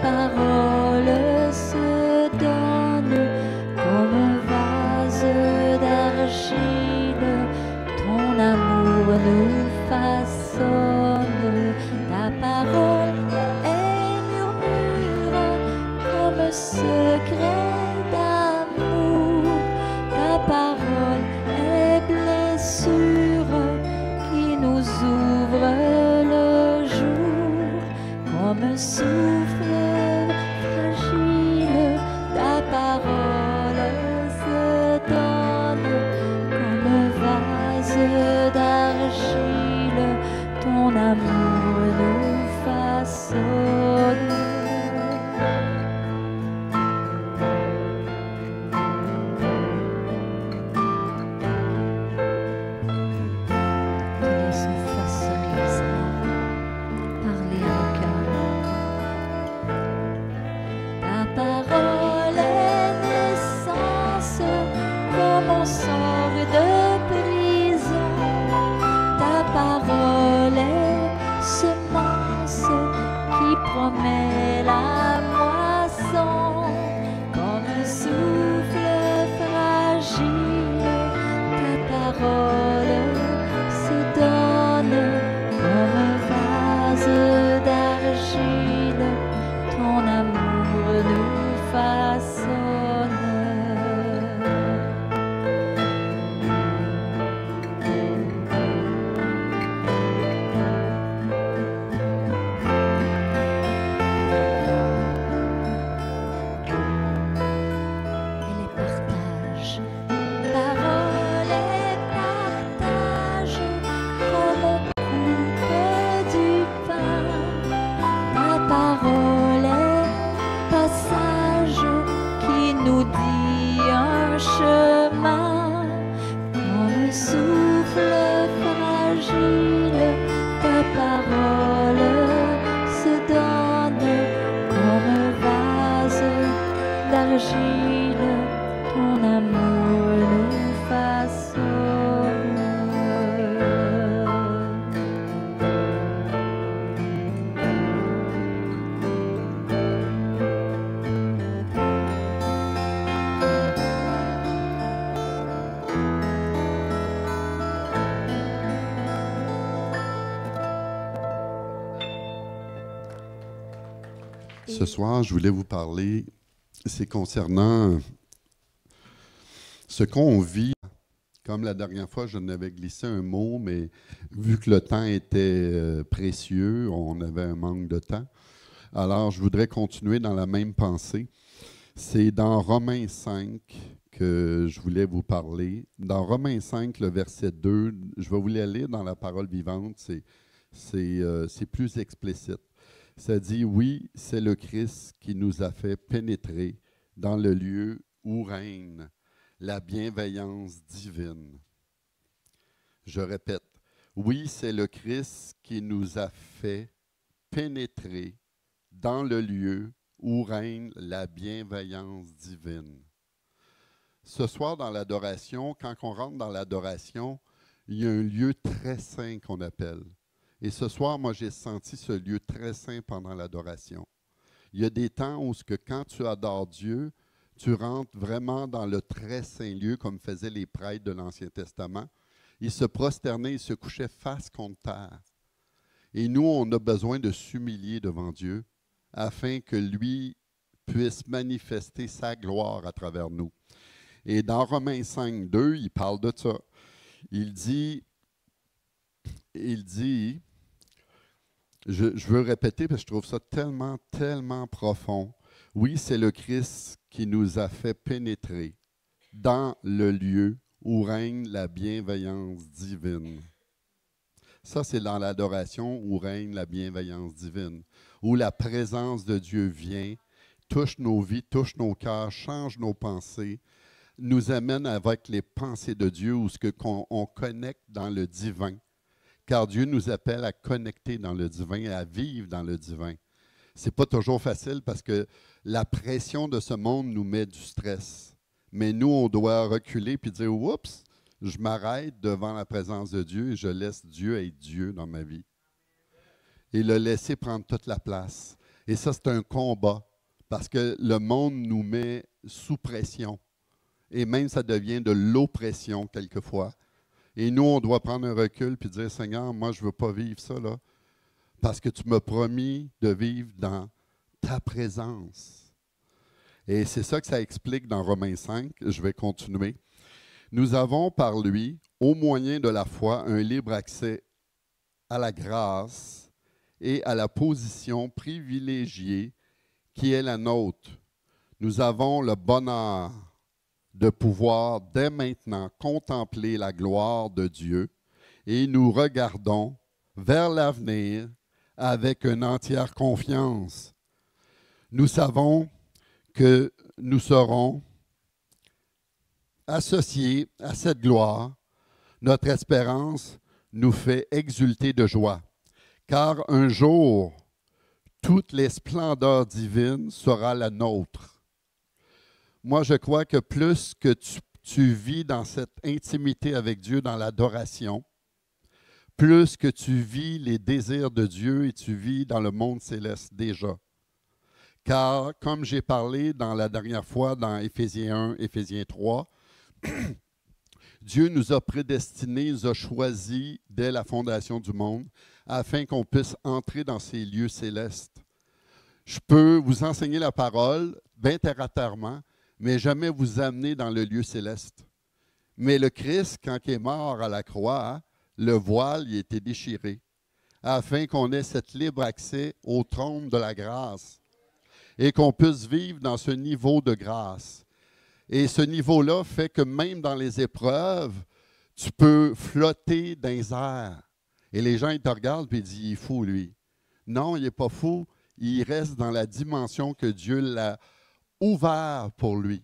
parole se donne comme un vase d'argile. Ton amour nous façonne. Ta parole est murmure comme secret d'amour. Ta parole est blessure qui nous ouvre le jour comme un souffle fragile. Ta parole se donne comme un vase d'argile. Ton amour nous façonne. Promet la moisson comme un souffle fragile. Ta parole se donne comme un vase d'argile. Ton amour nous façonne. Ton amour nous façonne. Ce soir, je voulais vous parler, c'est concernant ce qu'on vit. Comme la dernière fois, je n'avais glissé un mot, mais vu que le temps était précieux, on avait un manque de temps. Alors, je voudrais continuer dans la même pensée. C'est dans Romains 5 que je voulais vous parler. Dans Romains 5, le verset 2, je vais vous le lire dans la parole vivante, c'est plus explicite. Ça dit, oui, c'est le Christ qui nous a fait pénétrer dans le lieu où règne la bienveillance divine. Je répète, oui, c'est le Christ qui nous a fait pénétrer dans le lieu où règne la bienveillance divine. Ce soir, dans l'adoration, quand on rentre dans l'adoration, il y a un lieu très saint qu'on appelle. Et ce soir, moi, j'ai senti ce lieu très saint pendant l'adoration. Il y a des temps où quand tu adores Dieu, tu rentres vraiment dans le très saint lieu, comme faisaient les prêtres de l'Ancien Testament. Ils se prosternaient, ils se couchaient face contre terre. Et nous, on a besoin de s'humilier devant Dieu afin que lui puisse manifester sa gloire à travers nous. Et dans Romains 5, 2, il parle de ça. Il dit, je veux répéter parce que je trouve ça tellement, tellement profond. Oui, c'est le Christ qui nous a fait pénétrer dans le lieu où règne la bienveillance divine. Ça, c'est dans l'adoration où règne la bienveillance divine, où la présence de Dieu vient, touche nos vies, touche nos cœurs, change nos pensées, nous amène avec les pensées de Dieu où on connecte dans le divin. Car Dieu nous appelle à connecter dans le divin et à vivre dans le divin. Ce n'est pas toujours facile parce que la pression de ce monde nous met du stress. Mais nous, on doit reculer et dire « Oups, je m'arrête devant la présence de Dieu et je laisse Dieu être Dieu dans ma vie. » Et le laisser prendre toute la place. Et ça, c'est un combat, parce que le monde nous met sous pression. Et même, ça devient de l'oppression quelquefois. Et nous, on doit prendre un recul et dire, Seigneur, moi, je ne veux pas vivre ça, là, parce que tu m'as promis de vivre dans ta présence. Et c'est ça que ça explique dans Romains 5. Je vais continuer. Nous avons par lui, au moyen de la foi, un libre accès à la grâce et à la position privilégiée qui est la nôtre. Nous avons le bonheur de pouvoir dès maintenant contempler la gloire de Dieu et nous regardons vers l'avenir avec une entière confiance. Nous savons que nous serons associés à cette gloire. Notre espérance nous fait exulter de joie, car un jour, toutes les splendeurs divines seront la nôtre. Moi, je crois que plus que tu vis dans cette intimité avec Dieu, dans l'adoration, plus que tu vis les désirs de Dieu et tu vis dans le monde céleste déjà. Car, comme j'ai parlé dans la dernière fois dans Éphésiens 1, Éphésiens 3, Dieu nous a prédestinés, nous a choisis dès la fondation du monde afin qu'on puisse entrer dans ces lieux célestes. Je peux vous enseigner la parole, bien terre à terrement, mais jamais vous amener dans le lieu céleste. Mais le Christ, quand il est mort à la croix, le voile il a été déchiré, afin qu'on ait cet libre accès au trône de la grâce et qu'on puisse vivre dans ce niveau de grâce. Et ce niveau-là fait que même dans les épreuves, tu peux flotter dans les airs. Et les gens, ils te regardent et ils disent, il est fou, lui. Non, il n'est pas fou. Il reste dans la dimension que Dieu l'a ouvert pour lui.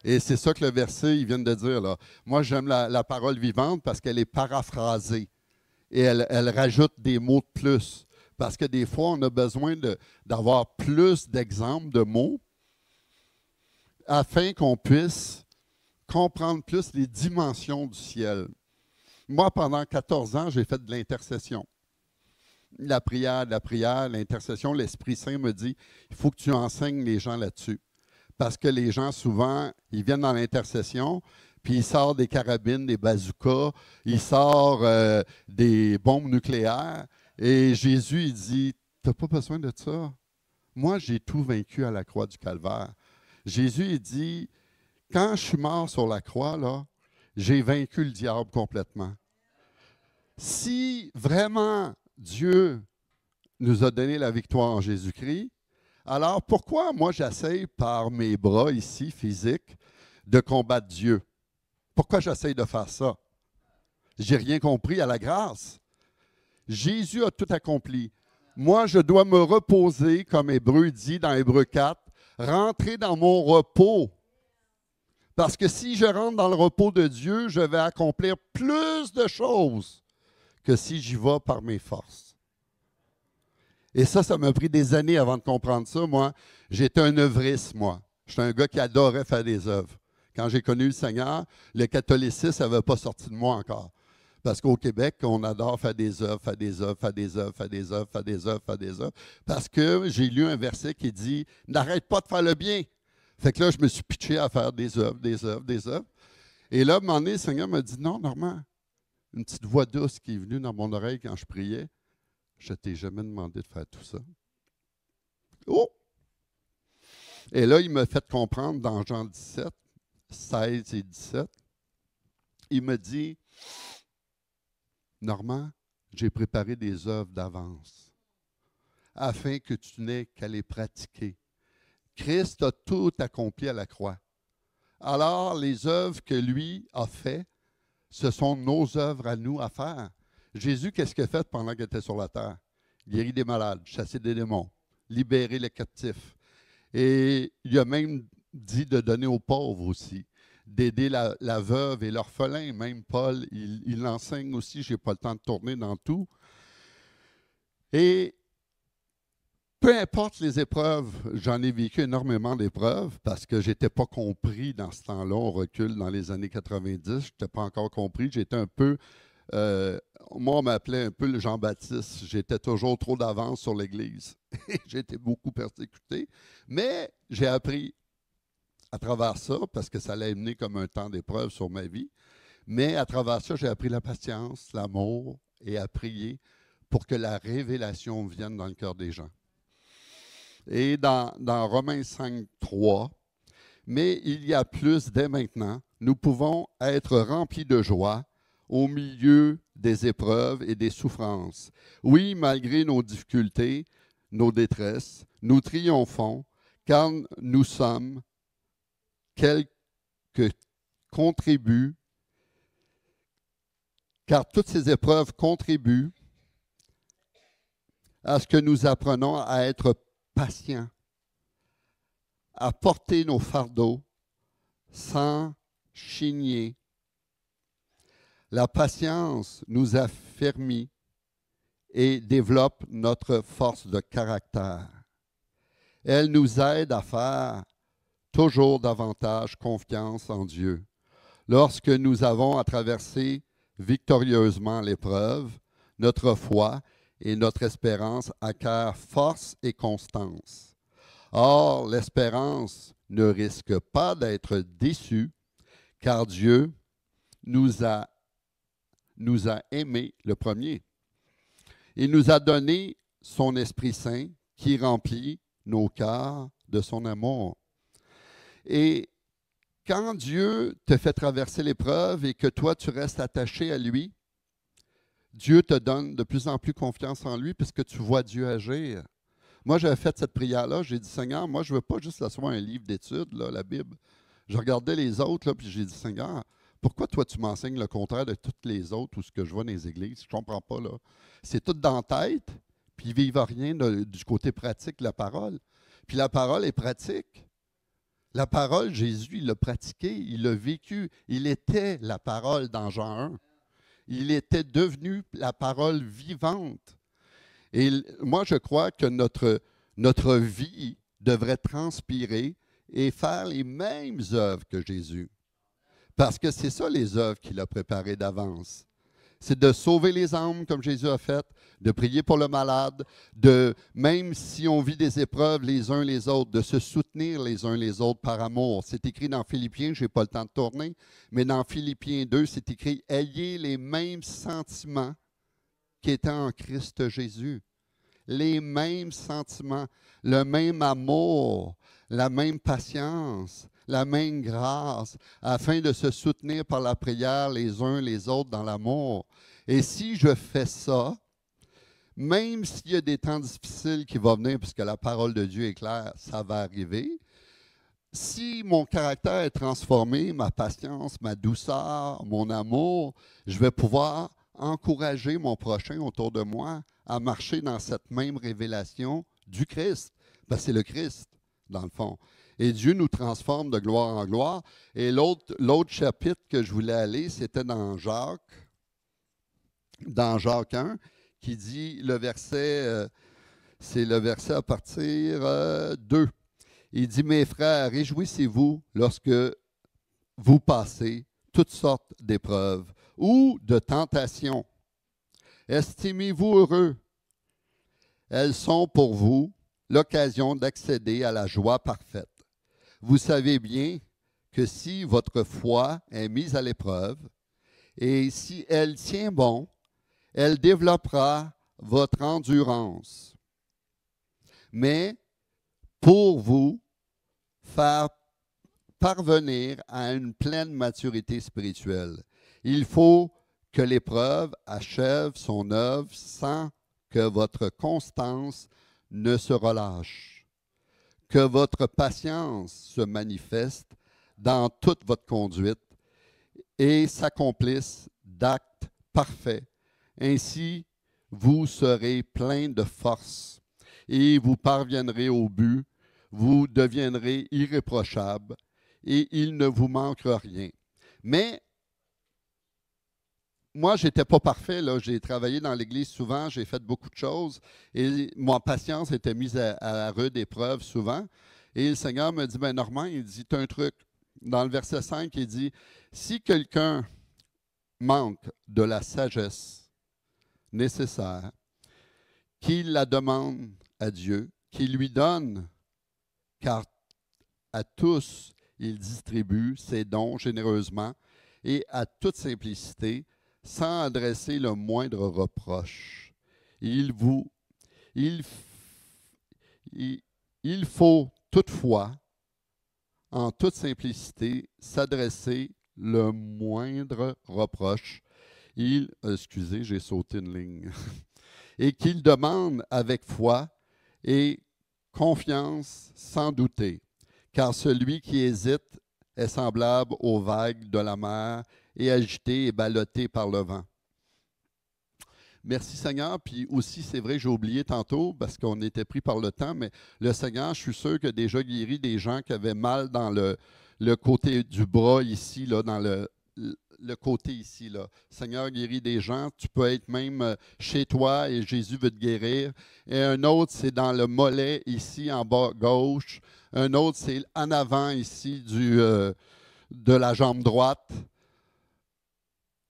Et c'est ça que le verset, il vient de dire là. Moi, j'aime la parole vivante parce qu'elle est paraphrasée. Et elle rajoute des mots de plus. Parce que des fois, on a besoin d'avoir plus d'exemples de mots afin qu'on puisse comprendre plus les dimensions du ciel. Moi, pendant 14 ans, j'ai fait de l'intercession. La prière, l'intercession, l'Esprit Saint me dit, il faut que tu enseignes les gens là-dessus. Parce que les gens, souvent, ils viennent dans l'intercession, puis ils sortent des carabines, des bazookas, ils sortent des bombes nucléaires. Et Jésus, il dit, tu n'as pas besoin de ça. Moi, j'ai tout vaincu à la croix du Calvaire. Jésus, il dit, quand je suis mort sur la croix, là, j'ai vaincu le diable complètement. Si vraiment Dieu nous a donné la victoire en Jésus-Christ, alors pourquoi moi j'essaye par mes bras ici, physiques, de combattre Dieu? Pourquoi j'essaye de faire ça? J'ai rien compris à la grâce. Jésus a tout accompli. Moi, je dois me reposer, comme Hébreu dit dans Hébreu 4, rentrer dans mon repos. Parce que si je rentre dans le repos de Dieu, je vais accomplir plus de choses que si j'y vais par mes forces. Et ça m'a pris des années avant de comprendre ça. Moi, j'étais un œuvriste, moi. J'étais un gars qui adorait faire des œuvres. Quand j'ai connu le Seigneur, le catholicisme n'avait pas sorti de moi encore. Parce qu'au Québec, on adore faire des œuvres, faire des œuvres, faire des œuvres, faire des œuvres, faire des œuvres, faire des œuvres. Parce que j'ai lu un verset qui dit « N'arrête pas de faire le bien ». Fait que là, je me suis pitché à faire des œuvres, des œuvres, des œuvres. Et là, à un moment donné, le Seigneur m'a dit « Non, Normand, une petite voix douce qui est venue dans mon oreille quand je priais, je ne t'ai jamais demandé de faire tout ça. » Oh! Et là, il m'a fait comprendre dans Jean 17, 16 et 17, il me dit « Normand, j'ai préparé des œuvres d'avance afin que tu n'aies qu'à les pratiquer. Christ a tout accompli à la croix. Alors, les œuvres que lui a faites, ce sont nos œuvres à nous à faire. Jésus, qu'est-ce qu'il a fait pendant qu'il était sur la terre? Guérir des malades, chasser des démons, libérer les captifs. Et il a même dit de donner aux pauvres aussi, d'aider la veuve et l'orphelin. Même Paul, il l'enseigne aussi. Je n'ai pas le temps de tourner dans tout. Et peu importe les épreuves, j'en ai vécu énormément d'épreuves parce que je n'étais pas compris dans ce temps-là. On recule dans les années 90. Je n'étais pas encore compris. J'étais un peu Moi, on m'appelait un peu le Jean-Baptiste. J'étais toujours trop d'avance sur l'Église. J'ai été beaucoup persécuté. Mais j'ai appris à travers ça, parce que ça l'a amené comme un temps d'épreuve sur ma vie. Mais à travers ça, j'ai appris la patience, l'amour et à prier pour que la révélation vienne dans le cœur des gens. Et dans Romains 5, 3, mais il y a plus dès maintenant, nous pouvons être remplis de joie au milieu des épreuves et des souffrances. Oui, malgré nos difficultés, nos détresses, nous triomphons, car nous sommes quelques contribuent, car toutes ces épreuves contribuent à ce que nous apprenons à être patients, à porter nos fardeaux sans chigner. La patience nous affermit et développe notre force de caractère. Elle nous aide à faire toujours davantage confiance en Dieu. Lorsque nous avons à traverser victorieusement l'épreuve, notre foi et notre espérance acquièrent force et constance. Or, l'espérance ne risque pas d'être déçue, car Dieu nous a aimés le premier. Il nous a donné son Esprit Saint qui remplit nos cœurs de son amour. Et quand Dieu te fait traverser l'épreuve et que toi, tu restes attaché à lui, Dieu te donne de plus en plus confiance en lui puisque tu vois Dieu agir. Moi, j'avais fait cette prière-là, j'ai dit, Seigneur, moi, je ne veux pas juste asseoir un livre d'études, là, la Bible. Je regardais les autres, là, puis j'ai dit, Seigneur, pourquoi toi, tu m'enseignes le contraire de toutes les autres ou ce que je vois dans les églises? Je ne comprends pas, là. C'est tout dans la tête, puis ils ne vivent rien du côté pratique de la parole. Puis la parole est pratique. La parole, Jésus, il l'a pratiquée, il l'a vécu. Il était la parole dans Jean 1. Il était devenu la parole vivante. Et moi, je crois que notre vie devrait transpirer et faire les mêmes œuvres que Jésus. Parce que c'est ça les œuvres qu'il a préparées d'avance. C'est de sauver les âmes comme Jésus a fait, de prier pour le malade, de, même si on vit des épreuves les uns les autres, de se soutenir les uns les autres par amour. C'est écrit dans Philippiens, je n'ai pas le temps de tourner, mais dans Philippiens 2, c'est écrit « Ayez les mêmes sentiments qui étaient en Christ Jésus. » Les mêmes sentiments, le même amour, la même patience, la même grâce, afin de se soutenir par la prière les uns les autres dans l'amour. Et si je fais ça, même s'il y a des temps difficiles qui vont venir, puisque la parole de Dieu est claire, ça va arriver, si mon caractère est transformé, ma patience, ma douceur, mon amour, je vais pouvoir encourager mon prochain autour de moi à marcher dans cette même révélation du Christ. Parce que c'est le Christ, dans le fond. Et Dieu nous transforme de gloire en gloire. Et l'autre chapitre que je voulais aller, c'était dans Jacques 1, qui dit le verset, c'est le verset à partir 2. Il dit, mes frères, réjouissez-vous lorsque vous passez toutes sortes d'épreuves ou de tentations. Estimez-vous heureux. Elles sont pour vous l'occasion d'accéder à la joie parfaite. Vous savez bien que si votre foi est mise à l'épreuve et si elle tient bon, elle développera votre endurance. Mais pour vous faire parvenir à une pleine maturité spirituelle, il faut que l'épreuve achève son œuvre sans que votre constance ne se relâche, que votre patience se manifeste dans toute votre conduite et s'accomplisse d'actes parfaits. Ainsi, vous serez plein de force et vous parviendrez au but, vous deviendrez irréprochables et il ne vous manquera rien. Mais moi, je n'étais pas parfait, là. J'ai travaillé dans l'Église souvent, j'ai fait beaucoup de choses et ma patience était mise à rude épreuve souvent. Et le Seigneur me dit, ben Normand, il dit, tu as un truc. Dans le verset 5, il dit, si quelqu'un manque de la sagesse nécessaire, qu'il la demande à Dieu, qu'il lui donne, car à tous il distribue ses dons généreusement et à toute simplicité, sans adresser le moindre reproche. Il faut toutefois, en toute simplicité, s'adresser le moindre reproche. Excusez, j'ai sauté une ligne. Et qu'il demande avec foi et confiance sans douter, car celui qui hésite est semblable aux vagues de la mer et agité et ballotté par le vent. Merci Seigneur. Puis aussi, c'est vrai, j'ai oublié tantôt parce qu'on était pris par le temps, mais le Seigneur, je suis sûr qu'il a déjà guéri des gens qui avaient mal dans le côté du bras ici, là, dans le côté ici. Là. Seigneur guérit des gens. Tu peux être même chez toi et Jésus veut te guérir. Et un autre, c'est dans le mollet ici en bas gauche. Un autre, c'est en avant ici de la jambe droite.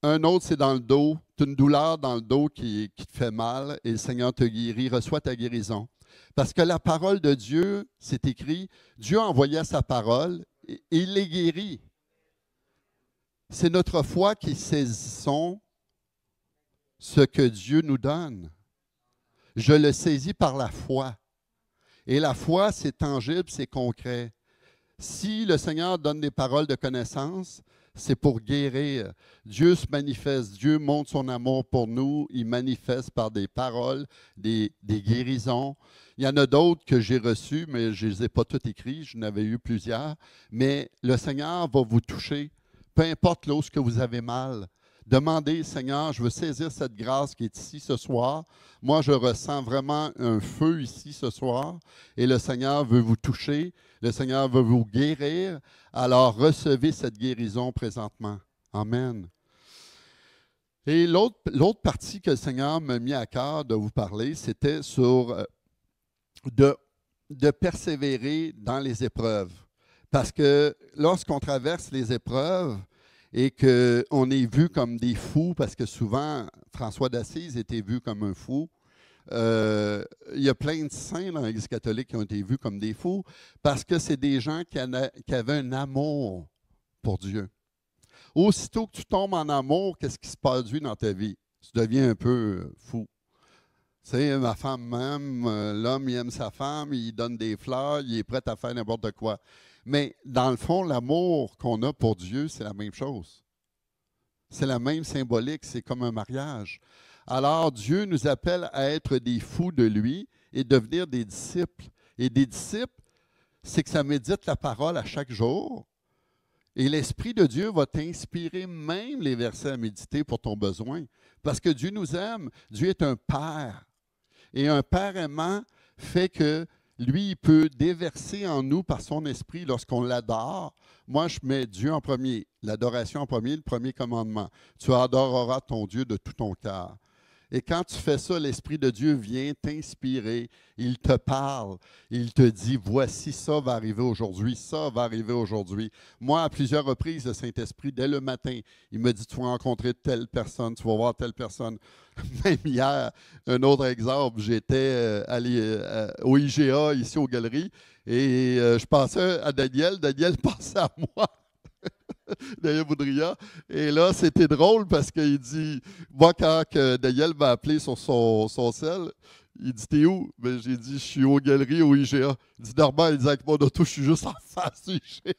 Un autre, c'est dans le dos. Tu as une douleur dans le dos qui te fait mal et le Seigneur te guérit. Reçois ta guérison. Parce que la parole de Dieu, c'est écrit, Dieu a envoyé sa parole et il les guérit. C'est notre foi qui saisissons ce que Dieu nous donne. Je le saisis par la foi. Et la foi, c'est tangible, c'est concret. Si le Seigneur donne des paroles de connaissance, c'est pour guérir. Dieu se manifeste, Dieu montre son amour pour nous, il manifeste par des paroles, des guérisons. Il y en a d'autres que j'ai reçues, mais je ne les ai pas toutes écrites, j'en avais eu plusieurs. Mais le Seigneur va vous toucher. Peu importe là où que vous avez mal, demandez, Seigneur, je veux saisir cette grâce qui est ici ce soir. Moi, je ressens vraiment un feu ici ce soir et le Seigneur veut vous toucher, le Seigneur veut vous guérir. Alors, recevez cette guérison présentement. Amen. Et l'autre partie que le Seigneur m'a mis à cœur de vous parler, c'était sur de persévérer dans les épreuves. Parce que lorsqu'on traverse les épreuves et qu'on est vu comme des fous, parce que souvent, François d'Assise était vu comme un fou, il y a plein de saints dans l'Église catholique qui ont été vus comme des fous, parce que c'est des gens qui avaient un amour pour Dieu. Aussitôt que tu tombes en amour, qu'est-ce qui se produit dans ta vie? Tu deviens un peu fou. Tu sais, ma femme m'aime, l'homme il aime sa femme, il donne des fleurs, il est prêt à faire n'importe quoi. Mais dans le fond, l'amour qu'on a pour Dieu, c'est la même chose. C'est la même symbolique, c'est comme un mariage. Alors, Dieu nous appelle à être des fous de lui et devenir des disciples. Et des disciples, c'est que ça médite la parole à chaque jour. Et l'Esprit de Dieu va t'inspirer même les versets à méditer pour ton besoin. Parce que Dieu nous aime. Dieu est un Père. Et un Père aimant fait que lui, il peut déverser en nous par son esprit lorsqu'on l'adore. Moi, je mets Dieu en premier, l'adoration en premier, le premier commandement. Tu adoreras ton Dieu de tout ton cœur. Et quand tu fais ça, l'Esprit de Dieu vient t'inspirer. Il te parle. Il te dit, voici, ça va arriver aujourd'hui, ça va arriver aujourd'hui. Moi, à plusieurs reprises, le Saint-Esprit, dès le matin, il me dit, tu vas rencontrer telle personne, tu vas voir telle personne. Même hier, un autre exemple, j'étais allé au IGA, ici aux Galeries, et je pensais à Daniel. Daniel pensait à moi. Daniel Boudria. Et là, c'était drôle parce qu'il dit, moi, quand Daniel m'a appelé sur son cell, il dit, t'es où? Ben, j'ai dit, je suis aux Galeries, au IGA. Il dit, normal, il dit, avec mon auto, je suis juste en face du IGA.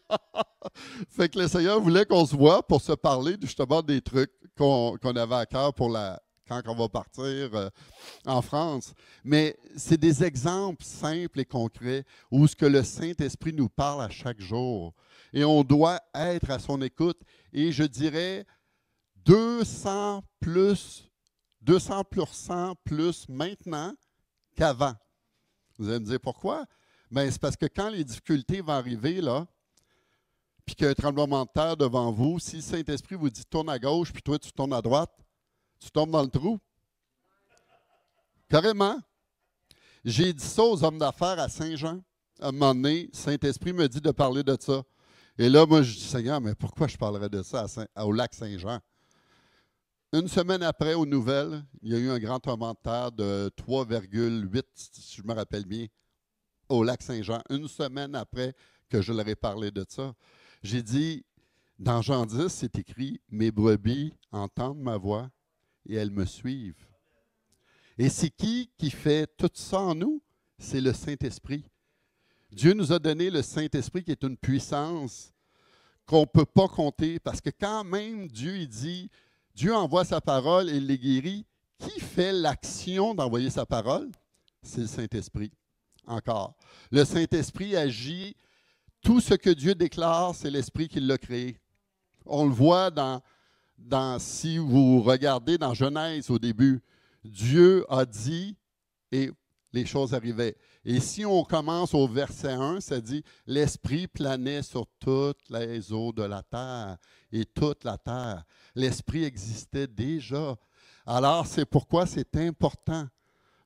Fait que le Seigneur voulait qu'on se voit pour se parler justement des trucs qu'on avait à cœur pour quand on va partir en France. Mais c'est des exemples simples et concrets où ce que le Saint-Esprit nous parle à chaque jour. Et on doit être à son écoute. Et je dirais 200% plus maintenant qu'avant. Vous allez me dire pourquoi? Bien, c'est parce que quand les difficultés vont arriver, là, puis qu'il y a un tremblement de terre devant vous, si le Saint-Esprit vous dit tourne à gauche, puis toi tu tournes à droite, tu tombes dans le trou. Carrément. J'ai dit ça aux hommes d'affaires à Saint-Jean. À un moment donné, Saint-Esprit me dit de parler de ça. Et là, moi, je dis, Seigneur, mais pourquoi je parlerais de ça au lac Saint-Jean? Une semaine après, aux nouvelles, il y a eu un grand tremblement de terre de 3,8, si je me rappelle bien, au lac Saint-Jean. Une semaine après que je leur ai parlé de ça, j'ai dit, dans Jean 10, c'est écrit, « Mes brebis entendent ma voix et elles me suivent. » Et c'est qui fait tout ça en nous? C'est le Saint-Esprit. Dieu nous a donné le Saint-Esprit qui est une puissance qu'on ne peut pas compter, parce que quand même Dieu il dit, Dieu envoie sa parole et il les guérit. Qui fait l'action d'envoyer sa parole? C'est le Saint-Esprit. Encore. Le Saint-Esprit agit. Tout ce que Dieu déclare, c'est l'Esprit qui l'a créé. On le voit si vous regardez dans Genèse au début, Dieu a dit et les choses arrivaient. Et si on commence au verset 1, ça dit « L'Esprit planait sur toutes les eaux de la terre et toute la terre. » L'Esprit existait déjà. Alors, c'est pourquoi c'est important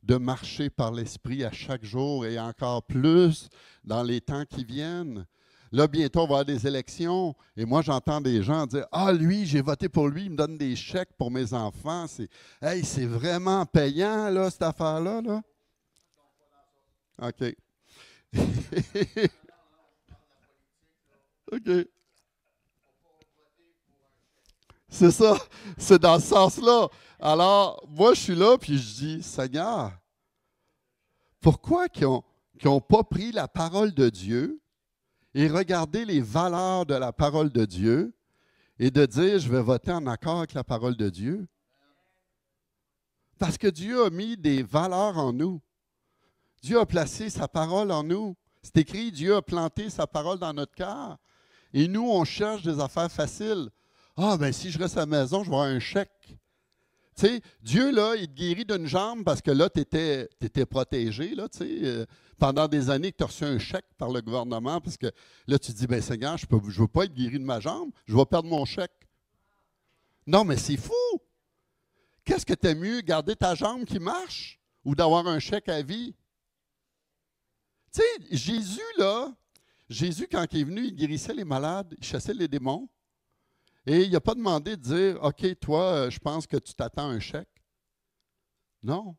de marcher par l'Esprit à chaque jour et encore plus dans les temps qui viennent. Là, bientôt, on va avoir des élections. Et moi, j'entends des gens dire « Ah, lui, j'ai voté pour lui, il me donne des chèques pour mes enfants. » C'est vraiment payant, là, cette affaire-là. Là. OK. OK. C'est ça. C'est dans ce sens-là. Alors, moi, je suis là, puis je dis « Seigneur, pourquoi qu'ils n'ont pas pris la parole de Dieu et regardé les valeurs de la parole de Dieu et de dire, je vais voter en accord avec la parole de Dieu? Parce que Dieu a mis des valeurs en nous. Dieu a placé sa parole en nous. C'est écrit, Dieu a planté sa parole dans notre cœur. Et nous, on cherche des affaires faciles. Ah, ben si je reste à la maison, je vais avoir un chèque. Tu sais, Dieu, là, il te guérit d'une jambe parce que là, tu étais protégé, là, tu sais, pendant des années que tu as reçu un chèque par le gouvernement parce que là, tu te dis, ben Seigneur, je ne veux pas être guéri de ma jambe, je vais perdre mon chèque. Non, mais c'est fou! Qu'est-ce que tu aimes mieux, garder ta jambe qui marche ou d'avoir un chèque à vie? Tu sais, Jésus, quand il est venu, il guérissait les malades, il chassait les démons. Et il n'a pas demandé de dire, OK, toi, je pense que tu t'attends un chèque. Non.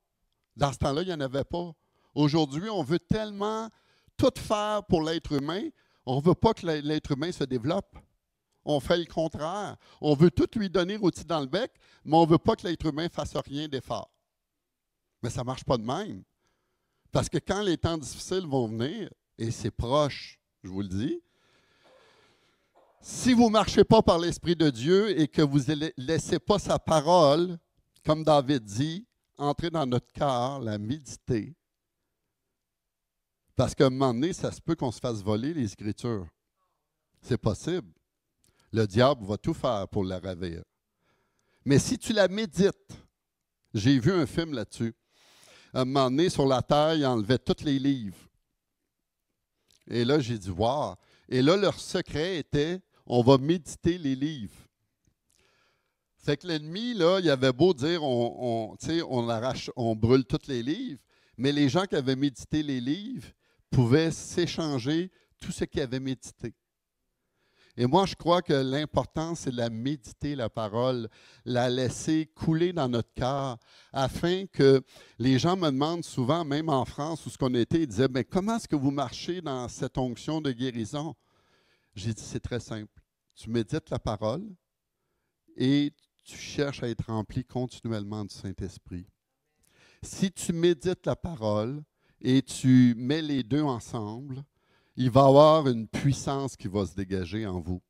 Dans ce temps-là, il n'y en avait pas. Aujourd'hui, on veut tellement tout faire pour l'être humain, on ne veut pas que l'être humain se développe. On fait le contraire. On veut tout lui donner rôti dans le bec, mais on ne veut pas que l'être humain fasse rien d'effort. Mais ça ne marche pas de même. Parce que quand les temps difficiles vont venir, et c'est proche, je vous le dis, si vous ne marchez pas par l'Esprit de Dieu et que vous ne laissez pas sa parole, comme David dit, entrer dans notre cœur, la méditer, parce qu'à un moment donné, ça se peut qu'on se fasse voler les Écritures. C'est possible. Le diable va tout faire pour la ravir. Mais si tu la médites, j'ai vu un film là-dessus. À un moment donné, sur la terre, ils enlevaient tous les livres. Et là, j'ai dit, wow. Et là, leur secret était, on va méditer les livres. Fait que l'ennemi, là, il avait beau dire, on arrache, on brûle tous les livres, mais les gens qui avaient médité les livres pouvaient s'échanger tout ce qu'ils avaient médité. Et moi, je crois que l'important, c'est de la méditer, la parole, la laisser couler dans notre cœur, afin que les gens me demandent souvent, même en France où ce qu'on était, ils disaient, mais comment est-ce que vous marchez dans cette onction de guérison? J'ai dit, c'est très simple. Tu médites la parole et tu cherches à être rempli continuellement du Saint-Esprit. Si tu médites la parole et tu mets les deux ensemble, il va y avoir une puissance qui va se dégager en vous.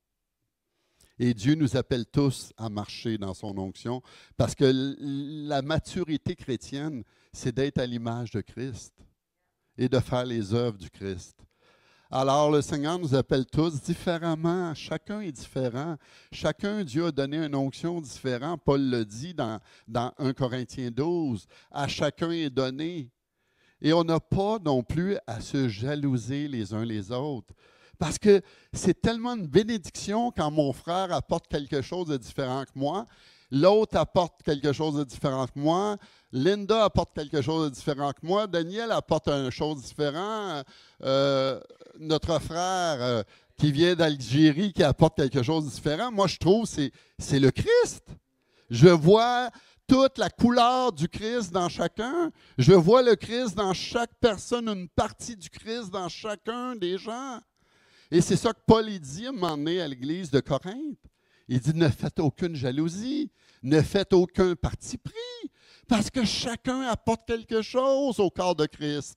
Et Dieu nous appelle tous à marcher dans son onction parce que la maturité chrétienne, c'est d'être à l'image de Christ et de faire les œuvres du Christ. Alors, le Seigneur nous appelle tous différemment. Chacun est différent. Chacun, Dieu a donné une onction différente. Paul le dit dans 1 Corinthiens 12. À chacun est donné. Et on n'a pas non plus à se jalouser les uns les autres. Parce que c'est tellement une bénédiction quand mon frère apporte quelque chose de différent que moi, l'autre apporte quelque chose de différent que moi, Linda apporte quelque chose de différent que moi, Daniel apporte une chose différente, notre frère qui vient d'Algérie qui apporte quelque chose de différent. Moi, je trouve que c'est le Christ. Je vois toute la couleur du Christ dans chacun. Je vois le Christ dans chaque personne, une partie du Christ dans chacun des gens. Et c'est ça que Paul dit à un moment donné à l'église de Corinthe. Il dit, ne faites aucune jalousie, ne faites aucun parti pris, parce que chacun apporte quelque chose au corps de Christ.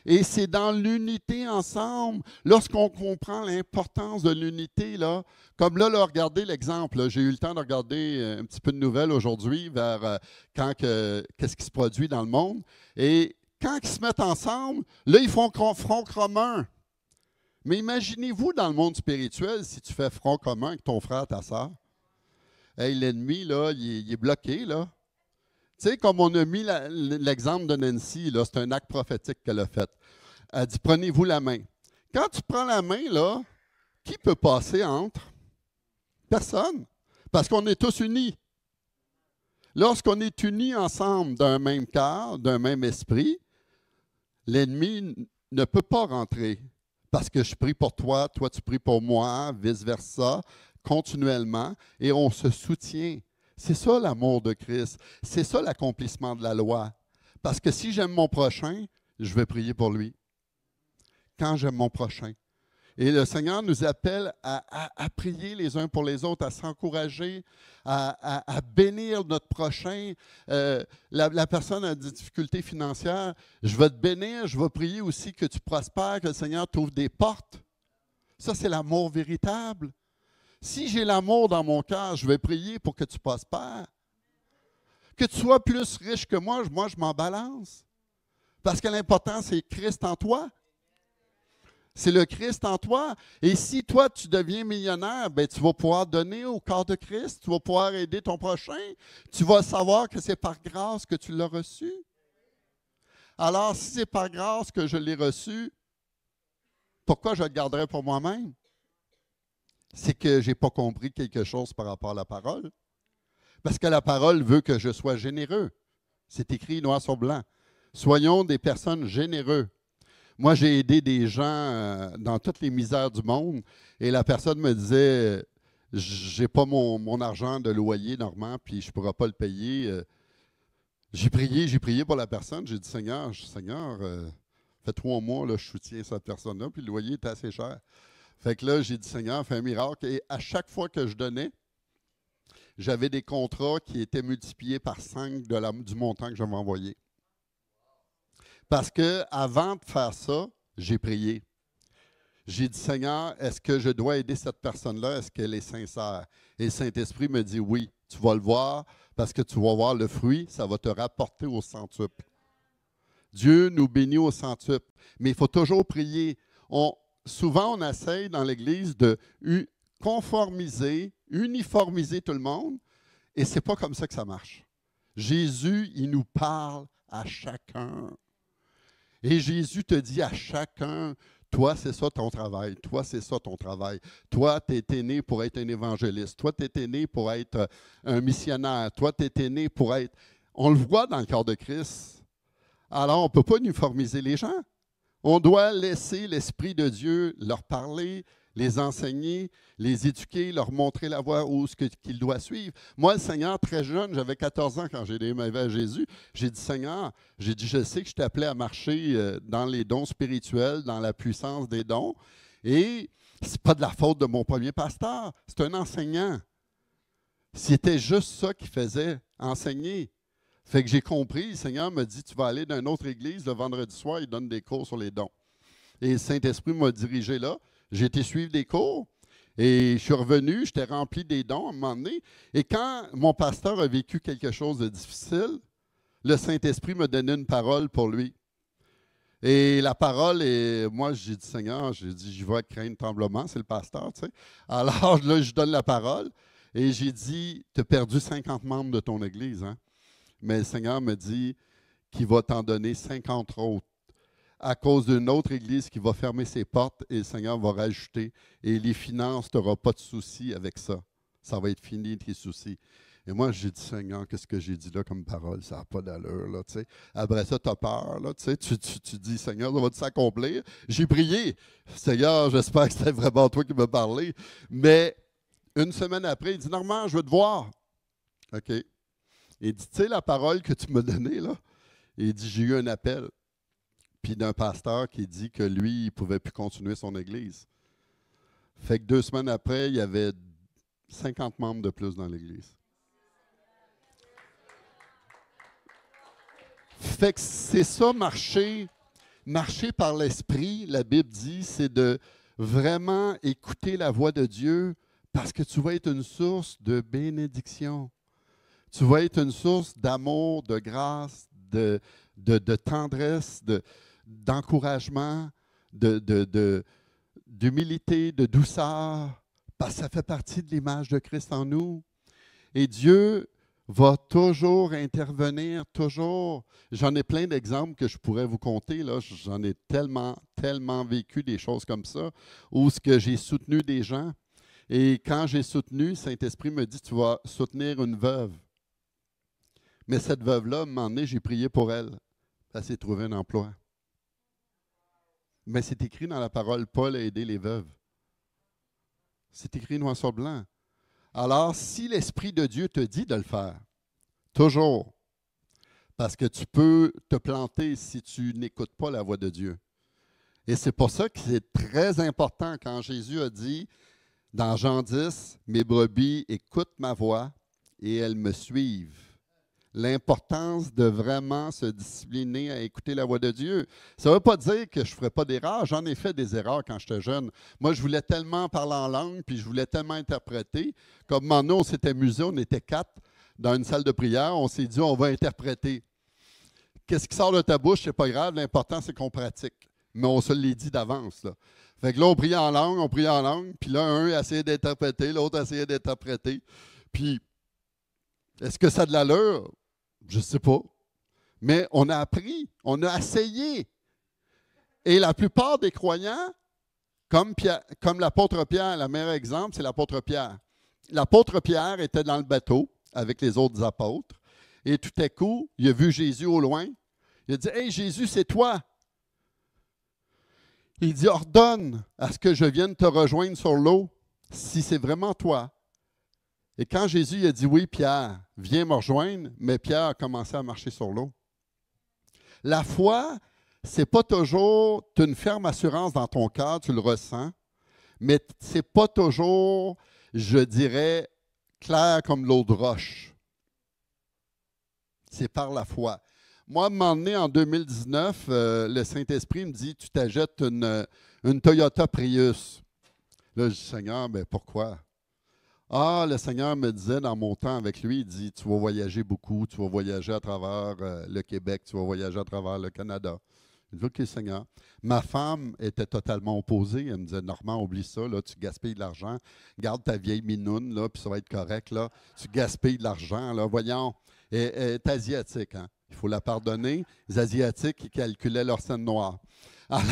Et c'est dans l'unité ensemble, lorsqu'on comprend l'importance de l'unité, là, comme là, regardez l'exemple, là, j'ai eu le temps de regarder un petit peu de nouvelles aujourd'hui vers qu'est-ce qui se produit dans le monde. Et quand ils se mettent ensemble, là, ils font front commun. Mais imaginez-vous dans le monde spirituel, si tu fais front commun avec ton frère, ta soeur, hey, l'ennemi, là, il est bloqué, là. Tu sais, comme on a mis l'exemple de Nancy, là, c'est un acte prophétique qu'elle a fait. Elle dit, prenez-vous la main. Quand tu prends la main, là, qui peut passer entre? Personne. Parce qu'on est tous unis. Lorsqu'on est unis ensemble d'un même cœur, d'un même esprit, l'ennemi ne peut pas rentrer. Parce que je prie pour toi, toi tu pries pour moi, vice-versa, continuellement, et on se soutient. C'est ça l'amour de Christ. C'est ça l'accomplissement de la loi. Parce que si j'aime mon prochain, je vais prier pour lui. Quand j'aime mon prochain. Et le Seigneur nous appelle à prier les uns pour les autres, à s'encourager, à bénir notre prochain. La personne a des difficultés financières, je vais te bénir, je vais prier aussi que tu prospères, que le Seigneur t'ouvre des portes. Ça, c'est l'amour véritable. Si j'ai l'amour dans mon cœur, je vais prier pour que tu prospères. Que tu sois plus riche que moi je m'en balance. Parce que l'important, c'est Christ en toi. C'est le Christ en toi. Et si toi, tu deviens millionnaire, ben, tu vas pouvoir donner au corps de Christ, tu vas pouvoir aider ton prochain, tu vas savoir que c'est par grâce que tu l'as reçu. Alors, si c'est par grâce que je l'ai reçu, pourquoi je le garderais pour moi-même? C'est que je n'ai pas compris quelque chose par rapport à la parole. Parce que la parole veut que je sois généreux. C'est écrit noir sur blanc. Soyons des personnes généreuses. Moi, j'ai aidé des gens dans toutes les misères du monde et la personne me disait, j'ai pas mon argent de loyer normand puis je ne pourrai pas le payer. J'ai prié pour la personne. J'ai dit, Seigneur, fait 3 mois, là, je soutiens cette personne-là puis le loyer est assez cher. Fait que là, j'ai dit, Seigneur, fais un miracle. Et à chaque fois que je donnais, j'avais des contrats qui étaient multipliés par 5 du montant que j'avais envoyé. Parce qu'avant de faire ça, j'ai prié. J'ai dit, Seigneur, est-ce que je dois aider cette personne-là? Est-ce qu'elle est sincère? Et le Saint-Esprit me dit, oui, tu vas le voir parce que tu vas voir le fruit, ça va te rapporter au centuple. Dieu nous bénit au centuple. Mais il faut toujours prier. Souvent, on essaye dans l'Église de conformiser, uniformiser tout le monde, et ce n'est pas comme ça que ça marche. Jésus, il nous parle à chacun. Et Jésus te dit à chacun, toi, c'est ça ton travail. Toi, c'est ça ton travail. Toi, tu es né pour être un évangéliste. Toi, tu es né pour être un missionnaire. Toi, tu es né pour être... On le voit dans le corps de Christ. Alors, on ne peut pas uniformiser les gens. On doit laisser l'Esprit de Dieu leur parler, les enseigner, les éduquer, leur montrer la voie où qu'ils doivent suivre. Moi, le Seigneur, très jeune, j'avais 14 ans quand j'ai donné ma vie à Jésus, j'ai dit, Seigneur, je sais que je t'appelais à marcher dans les dons spirituels, dans la puissance des dons, et ce n'est pas de la faute de mon premier pasteur, c'est un enseignant. C'était juste ça qu'il faisait, enseigner. Fait que j'ai compris, le Seigneur me dit, tu vas aller dans une autre église, le vendredi soir, il donne des cours sur les dons. Et le Saint-Esprit m'a dirigé là. J'ai été suivre des cours et je suis revenu, j'étais rempli des dons à un moment donné. Et quand mon pasteur a vécu quelque chose de difficile, le Saint-Esprit m'a donné une parole pour lui. Et la parole, moi, j'ai dit, Seigneur, j'ai dit, j'y vais craindre tremblement, c'est le pasteur, tu sais. Alors là, je donne la parole et j'ai dit, tu as perdu 50 membres de ton église, hein? Mais le Seigneur me dit qu'il va t'en donner 50 autres à cause d'une autre église qui va fermer ses portes et le Seigneur va rajouter. Et les finances, tu n'auras pas de soucis avec ça. Ça va être fini, tes soucis. Et moi, j'ai dit, Seigneur, qu'est-ce que j'ai dit là comme parole? Ça n'a pas d'allure, là, tu sais. Après ça, tu as peur, là, tu sais. Tu dis, Seigneur, ça va s'accomplir. J'ai prié. Seigneur, j'espère que c'était vraiment toi qui me parlais. Mais une semaine après, il dit, Normand, je veux te voir. OK. Il dit, tu sais, la parole que tu m'as donnée, là? Il dit, j'ai eu un appel. Puis d'un pasteur qui dit que lui, il ne pouvait plus continuer son église. Fait que 2 semaines après, il y avait 50 membres de plus dans l'église. Fait que c'est ça, marcher par l'esprit, la Bible dit, c'est de vraiment écouter la voix de Dieu parce que tu vas être une source de bénédiction. Tu vas être une source d'amour, de grâce, de tendresse, d'encouragement, d'humilité, de douceur, parce que ça fait partie de l'image de Christ en nous. Et Dieu va toujours intervenir, toujours. J'en ai plein d'exemples que je pourrais vous conter. Là. J'en ai tellement vécu des choses comme ça, où ce que j'ai soutenu des gens. Et quand j'ai soutenu, Saint-Esprit me dit, tu vas soutenir une veuve. Mais cette veuve-là, à un moment donné, j'ai prié pour elle. Elle s'est trouvée un emploi. Mais c'est écrit dans la parole, Paul a aidé les veuves. C'est écrit noir sur blanc. Alors, si l'Esprit de Dieu te dit de le faire, toujours, parce que tu peux te planter si tu n'écoutes pas la voix de Dieu. Et c'est pour ça que c'est très important quand Jésus a dit, dans Jean 10, « Mes brebis écoutent ma voix et elles me suivent ». L'importance de vraiment se discipliner à écouter la voix de Dieu. Ça ne veut pas dire que je ne ferai pas d'erreurs. J'en ai fait des erreurs quand j'étais jeune. Moi, je voulais tellement parler en langue, puis je voulais tellement interpréter. Comme maintenant, on s'était amusé, on était 4 dans une salle de prière. On s'est dit, on va interpréter. Qu'est-ce qui sort de ta bouche, c'est pas grave. L'important, c'est qu'on pratique. Mais on se l'est dit d'avance. Là. Fait que là, on priait en langue, puis là, un essayait d'interpréter, l'autre essayait d'interpréter. Puis, est-ce que ça a de l'allure? Je ne sais pas. Mais on a appris, on a essayé. Et la plupart des croyants, comme l'apôtre Pierre, le meilleur exemple, c'est l'apôtre Pierre. L'apôtre Pierre était dans le bateau avec les autres apôtres. Et tout à coup, il a vu Jésus au loin. Il a dit, « Hey, Jésus, c'est toi. » Il dit, « Ordonne à ce que je vienne te rejoindre sur l'eau, si c'est vraiment toi. » Et quand Jésus a dit, « Oui, Pierre, viens me rejoindre », mais Pierre a commencé à marcher sur l'eau. La foi, ce n'est pas toujours, tu as une ferme assurance dans ton cœur, tu le ressens, mais ce n'est pas toujours, je dirais, clair comme l'eau de roche. C'est par la foi. Moi, à un moment donné, en 2019, le Saint-Esprit me dit, tu t'achètes une Toyota Prius. Là, je dis, Seigneur, mais pourquoi? Ah, le Seigneur me disait dans mon temps avec lui, il dit, tu vas voyager beaucoup, tu vas voyager à travers le Québec, tu vas voyager à travers le Canada. Je dis, OK, Seigneur. Ma femme était totalement opposée. Elle me disait, Normand, oublie ça, là, tu gaspilles de l'argent. Garde ta vieille minoune, là, puis ça va être correct. Là. Tu gaspilles de l'argent. Là. Voyons, elle est asiatique. Hein? Il faut la pardonner. Les Asiatiques, ils calculaient leur scène noire. Alors,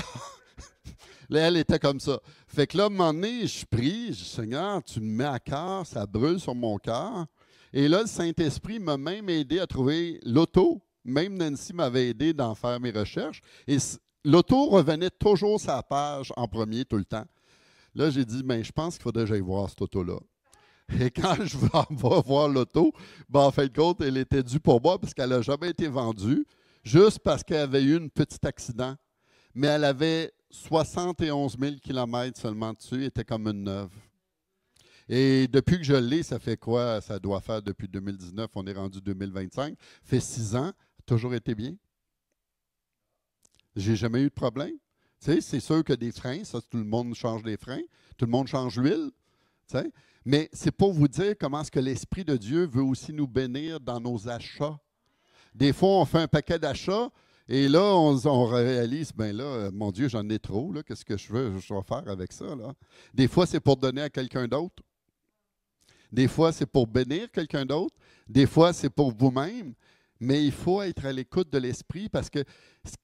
là, elle était comme ça. Fait que là, à un moment donné, je prie, je dis, Seigneur, tu me mets à cœur, ça brûle sur mon cœur. Et là, le Saint-Esprit m'a même aidé à trouver l'auto. Même Nancy m'avait aidé d'en faire mes recherches. Et l'auto revenait toujours sa page en premier tout le temps. Là, j'ai dit, je pense qu'il faudrait que j'aille voir cette auto-là. Et quand je vais voir l'auto, en fin de compte, elle était due pour moi parce qu'elle n'a jamais été vendue, juste parce qu'elle avait eu un petit accident. Mais elle avait 71 000 km seulement dessus, elle était comme une neuve. Et depuis que je l'ai, ça fait quoi? Ça doit faire depuis 2019, on est rendu 2025. Ça fait 6 ans, toujours été bien. J'ai jamais eu de problème. Tu sais, c'est sûr que des freins, ça, tout le monde change des freins, tout le monde change l'huile. Tu sais. Mais c'est pour vous dire comment est-ce que l'Esprit de Dieu veut aussi nous bénir dans nos achats. Des fois, on fait un paquet d'achats et là, on réalise, là, mon Dieu, j'en ai trop, là, qu'est-ce que je vais faire avec ça? Là? Des fois, c'est pour donner à quelqu'un d'autre. Des fois, c'est pour bénir quelqu'un d'autre. Des fois, c'est pour vous-même. Mais il faut être à l'écoute de l'Esprit parce que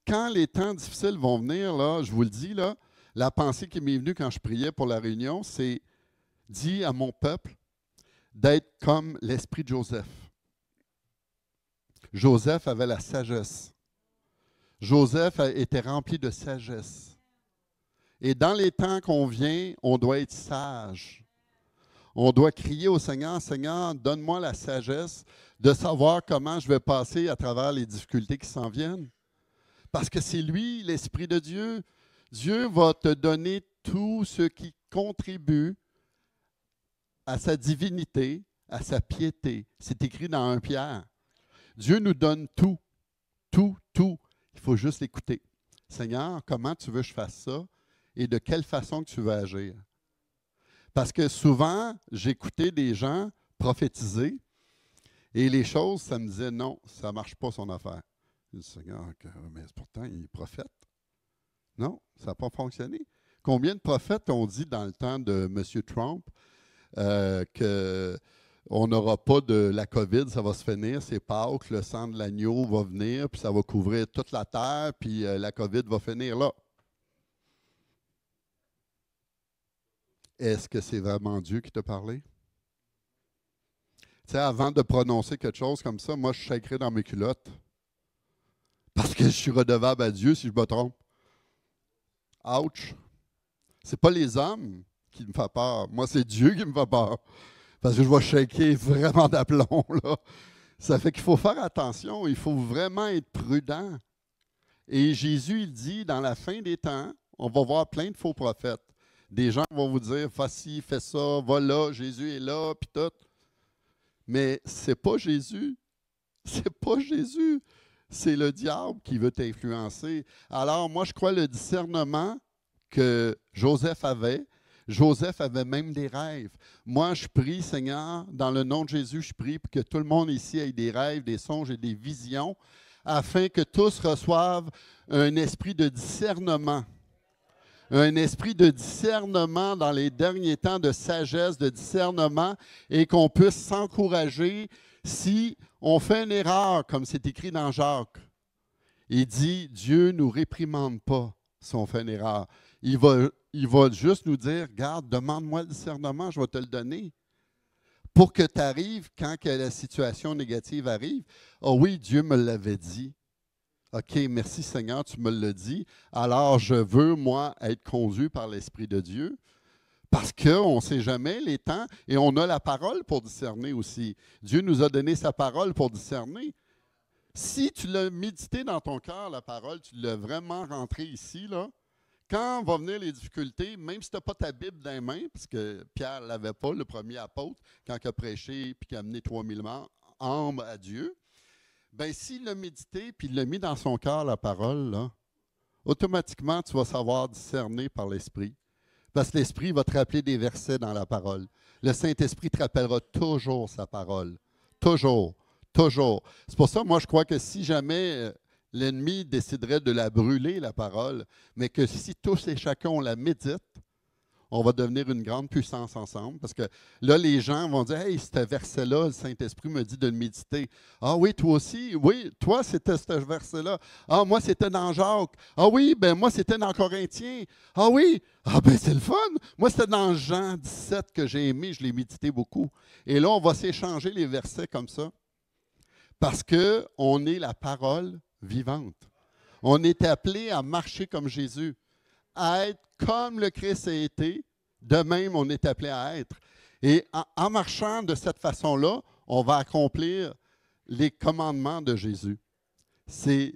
quand les temps difficiles vont venir, là, je vous le dis, là, la pensée qui m'est venue quand je priais pour la réunion, c'est « Dis à mon peuple d'être comme l'esprit de Joseph ». Joseph avait la sagesse. Joseph était rempli de sagesse. Et dans les temps qu'on vient, on doit être sage. On doit crier au Seigneur, Seigneur, donne-moi la sagesse de savoir comment je vais passer à travers les difficultés qui s'en viennent. Parce que c'est lui, l'Esprit de Dieu. Dieu va te donner tout ce qui contribue à sa divinité, à sa piété. C'est écrit dans 1 Pierre. Dieu nous donne tout, tout, tout. Il faut juste l'écouter. Seigneur, comment tu veux que je fasse ça et de quelle façon que tu veux agir? Parce que souvent, j'écoutais des gens prophétiser et les choses, ça me disait non, ça ne marche pas son affaire. Je dis, Seigneur, mais pourtant, il est prophète. Non, ça n'a pas fonctionné. Combien de prophètes ont dit dans le temps de M. Trump qu'on n'aura pas de la COVID, ça va se finir, c'est Pâques, le sang de l'agneau va venir, puis ça va couvrir toute la terre, puis la COVID va finir là. Est-ce que c'est vraiment Dieu qui t'a parlé? Tu sais, avant de prononcer quelque chose comme ça, moi, je shakerais dans mes culottes. Parce que je suis redevable à Dieu si je me trompe. Ouch! Ce n'est pas les hommes qui me font peur. Moi, c'est Dieu qui me fait peur. Parce que je vais shaker vraiment d'aplomb, là. Ça fait qu'il faut faire attention. Il faut vraiment être prudent. Et Jésus, il dit, dans la fin des temps, on va voir plein de faux prophètes. Des gens vont vous dire, fais ci, fais ça, va là, Jésus est là, puis tout. Mais ce n'est pas Jésus. C'est pas Jésus. C'est le diable qui veut t'influencer. Alors, moi, je crois le discernement que Joseph avait. Joseph avait même des rêves. Moi, je prie, Seigneur, dans le nom de Jésus, je prie pour que tout le monde ici ait des rêves, des songes et des visions, afin que tous reçoivent un esprit de discernement. Un esprit de discernement dans les derniers temps, de sagesse, de discernement, et qu'on puisse s'encourager si on fait une erreur, comme c'est écrit dans Jacques. Il dit, Dieu ne nous réprimande pas si on fait une erreur. Il va juste nous dire, regarde, demande-moi le discernement, je vais te le donner. Pour que tu arrives, quand que la situation négative arrive, oh oui, Dieu me l'avait dit. OK, merci Seigneur, tu me l'as dit. Alors, je veux, moi, être conduit par l'Esprit de Dieu. Parce qu'on ne sait jamais les temps et on a la parole pour discerner aussi. Dieu nous a donné sa parole pour discerner. Si tu l'as médité dans ton cœur, la parole, tu l'as vraiment rentré ici, là, quand vont venir les difficultés, même si tu n'as pas ta Bible dans les mains, parce que Pierre ne l'avait pas, le premier apôtre, quand il a prêché et qu'il a amené 3000 âmes à Dieu, bien, s'il l'a médité puis il l'a mis dans son cœur, la parole, là, automatiquement, tu vas savoir discerner par l'Esprit. Parce que l'Esprit va te rappeler des versets dans la parole. Le Saint-Esprit te rappellera toujours sa parole. Toujours. Toujours. C'est pour ça, moi, je crois que si jamais l'ennemi déciderait de la brûler, la parole, mais que si tous et chacun on la médite, on va devenir une grande puissance ensemble. Parce que là, les gens vont dire, « Hey, ce verset-là, le Saint-Esprit me dit de le méditer. » « Ah oui, toi aussi? Oui, toi, c'était ce verset-là. Ah, moi, c'était dans Jacques. Ah oui, ben moi, c'était dans Corinthiens. Ah oui, ah ben c'est le fun. Moi, c'était dans Jean 17 que j'ai aimé, je l'ai médité beaucoup. » Et là, on va s'échanger les versets comme ça. Parce qu'on est la parole vivante. On est appelé à marcher comme Jésus, à être comme le Christ a été, de même on est appelé à être. Et en marchant de cette façon-là, on va accomplir les commandements de Jésus. C'est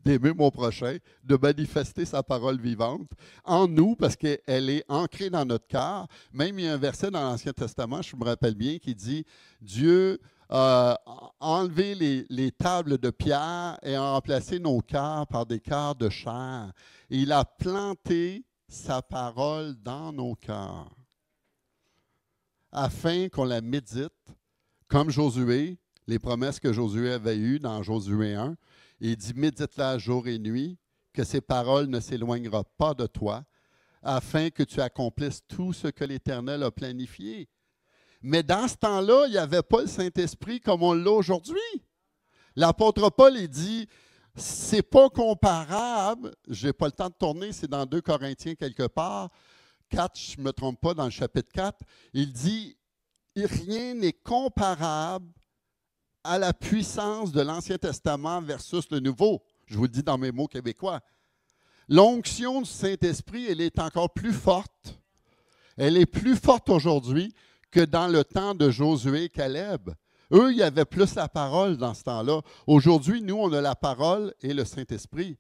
d'aimer mon prochain, de manifester sa parole vivante en nous, parce qu'elle est ancrée dans notre cœur. Même il y a un verset dans l'Ancien Testament, je me rappelle bien, qui dit « Dieu a enlevé les tables de pierre et a remplacé nos cœurs par des cœurs de chair. Et il a planté sa parole dans nos cœurs, afin qu'on la médite, comme Josué, les promesses que Josué avait eues dans Josué 1. Il dit, médite-la jour et nuit, que ces paroles ne s'éloigneront pas de toi, afin que tu accomplisses tout ce que l'Éternel a planifié. Mais dans ce temps-là, il n'y avait pas le Saint-Esprit comme on l'a aujourd'hui. L'apôtre Paul, il dit, c'est pas comparable, je n'ai pas le temps de tourner, c'est dans 2 Corinthiens quelque part, 4, je ne me trompe pas, dans le chapitre 4, il dit, rien n'est comparable à la puissance de l'Ancien Testament versus le Nouveau. Je vous le dis dans mes mots québécois. L'onction du Saint-Esprit, elle est encore plus forte. Elle est plus forte aujourd'hui que dans le temps de Josué et Caleb. Eux, il y avait plus la parole dans ce temps-là. Aujourd'hui, nous, on a la parole et le Saint-Esprit.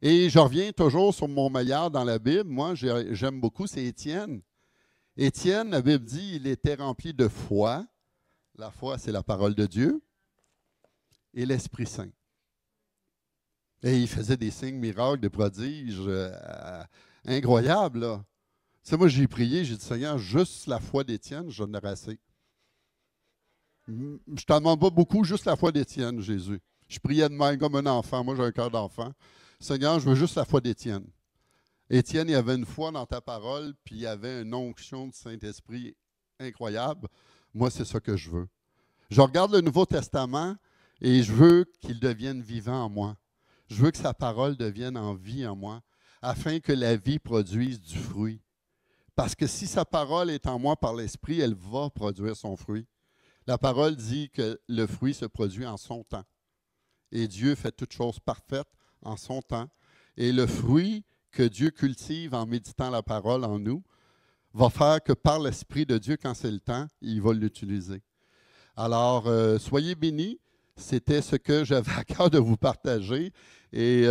Et je reviens toujours sur mon meilleur dans la Bible. Moi, j'aime beaucoup, c'est Étienne. Étienne, la Bible dit, il était rempli de foi. La foi, c'est la parole de Dieu. Et l'Esprit Saint. Et il faisait des signes, miracles, des prodiges incroyables, là. Tu sais, moi, j'ai prié, j'ai dit, Seigneur, juste la foi d'Étienne, j'en ai assez. Je ne t'en demande pas beaucoup, juste la foi d'Étienne, Jésus. Je priais de même comme un enfant. Moi, j'ai un cœur d'enfant. Seigneur, je veux juste la foi d'Étienne. Étienne, il y avait une foi dans ta parole, puis il y avait une onction du Saint-Esprit incroyable. Moi, c'est ça que je veux. Je regarde le Nouveau Testament et je veux qu'il devienne vivant en moi. Je veux que sa parole devienne en vie en moi, afin que la vie produise du fruit. Parce que si sa parole est en moi par l'Esprit, elle va produire son fruit. La parole dit que le fruit se produit en son temps. Et Dieu fait toutes choses parfaites en son temps. Et le fruit que Dieu cultive en méditant la parole en nous va faire que par l'Esprit de Dieu, quand c'est le temps, il va l'utiliser. Alors, soyez bénis. C'était ce que j'avais à cœur de vous partager. Et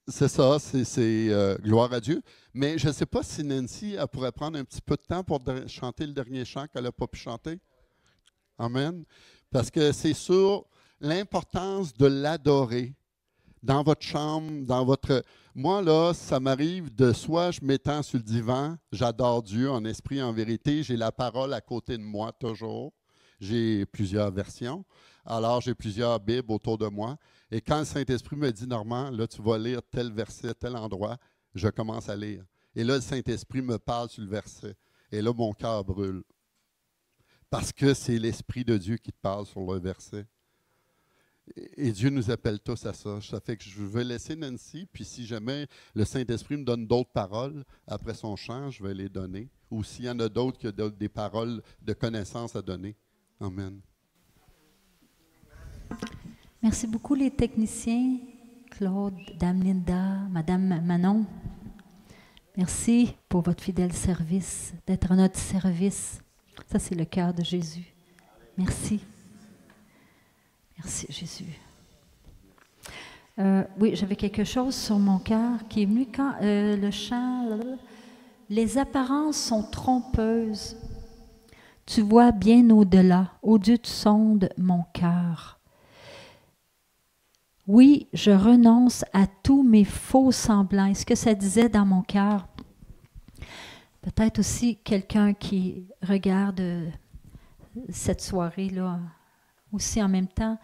c'est ça, c'est gloire à Dieu. Mais je ne sais pas si Nancy elle pourrait prendre un petit peu de temps pour chanter le dernier chant qu'elle n'a pas pu chanter. Amen. Parce que c'est sur l'importance de l'adorer dans votre chambre, dans votre... Moi, là, ça m'arrive de soit je m'étends sur le divan, j'adore Dieu en esprit, en vérité, j'ai la parole à côté de moi toujours. J'ai plusieurs versions. Alors, j'ai plusieurs Bibles autour de moi. Et quand le Saint-Esprit me dit, Normand, là, tu vas lire tel verset, tel endroit, je commence à lire. Et là, le Saint-Esprit me parle sur le verset. Et là, mon cœur brûle. Parce que c'est l'Esprit de Dieu qui te parle sur le verset. Et Dieu nous appelle tous à ça. Ça fait que je vais laisser Nancy, puis si jamais le Saint-Esprit me donne d'autres paroles après son chant, je vais les donner. Ou s'il y en a d'autres qui ont des paroles de connaissance à donner. Amen. Merci beaucoup les techniciens, Claude, Dame Linda, Madame Manon. Merci pour votre fidèle service, d'être à notre service. Ça, c'est le cœur de Jésus. Merci. Merci, Jésus. Oui, j'avais quelque chose sur mon cœur qui est venu quand le chant... Les apparences sont trompeuses. Tu vois bien au-delà. Ô Dieu, tu sondes mon cœur. Oui, je renonce à tous mes faux semblants. Est-ce que ça disait dans mon cœur? Peut-être aussi quelqu'un qui regarde cette soirée-là aussi en même temps.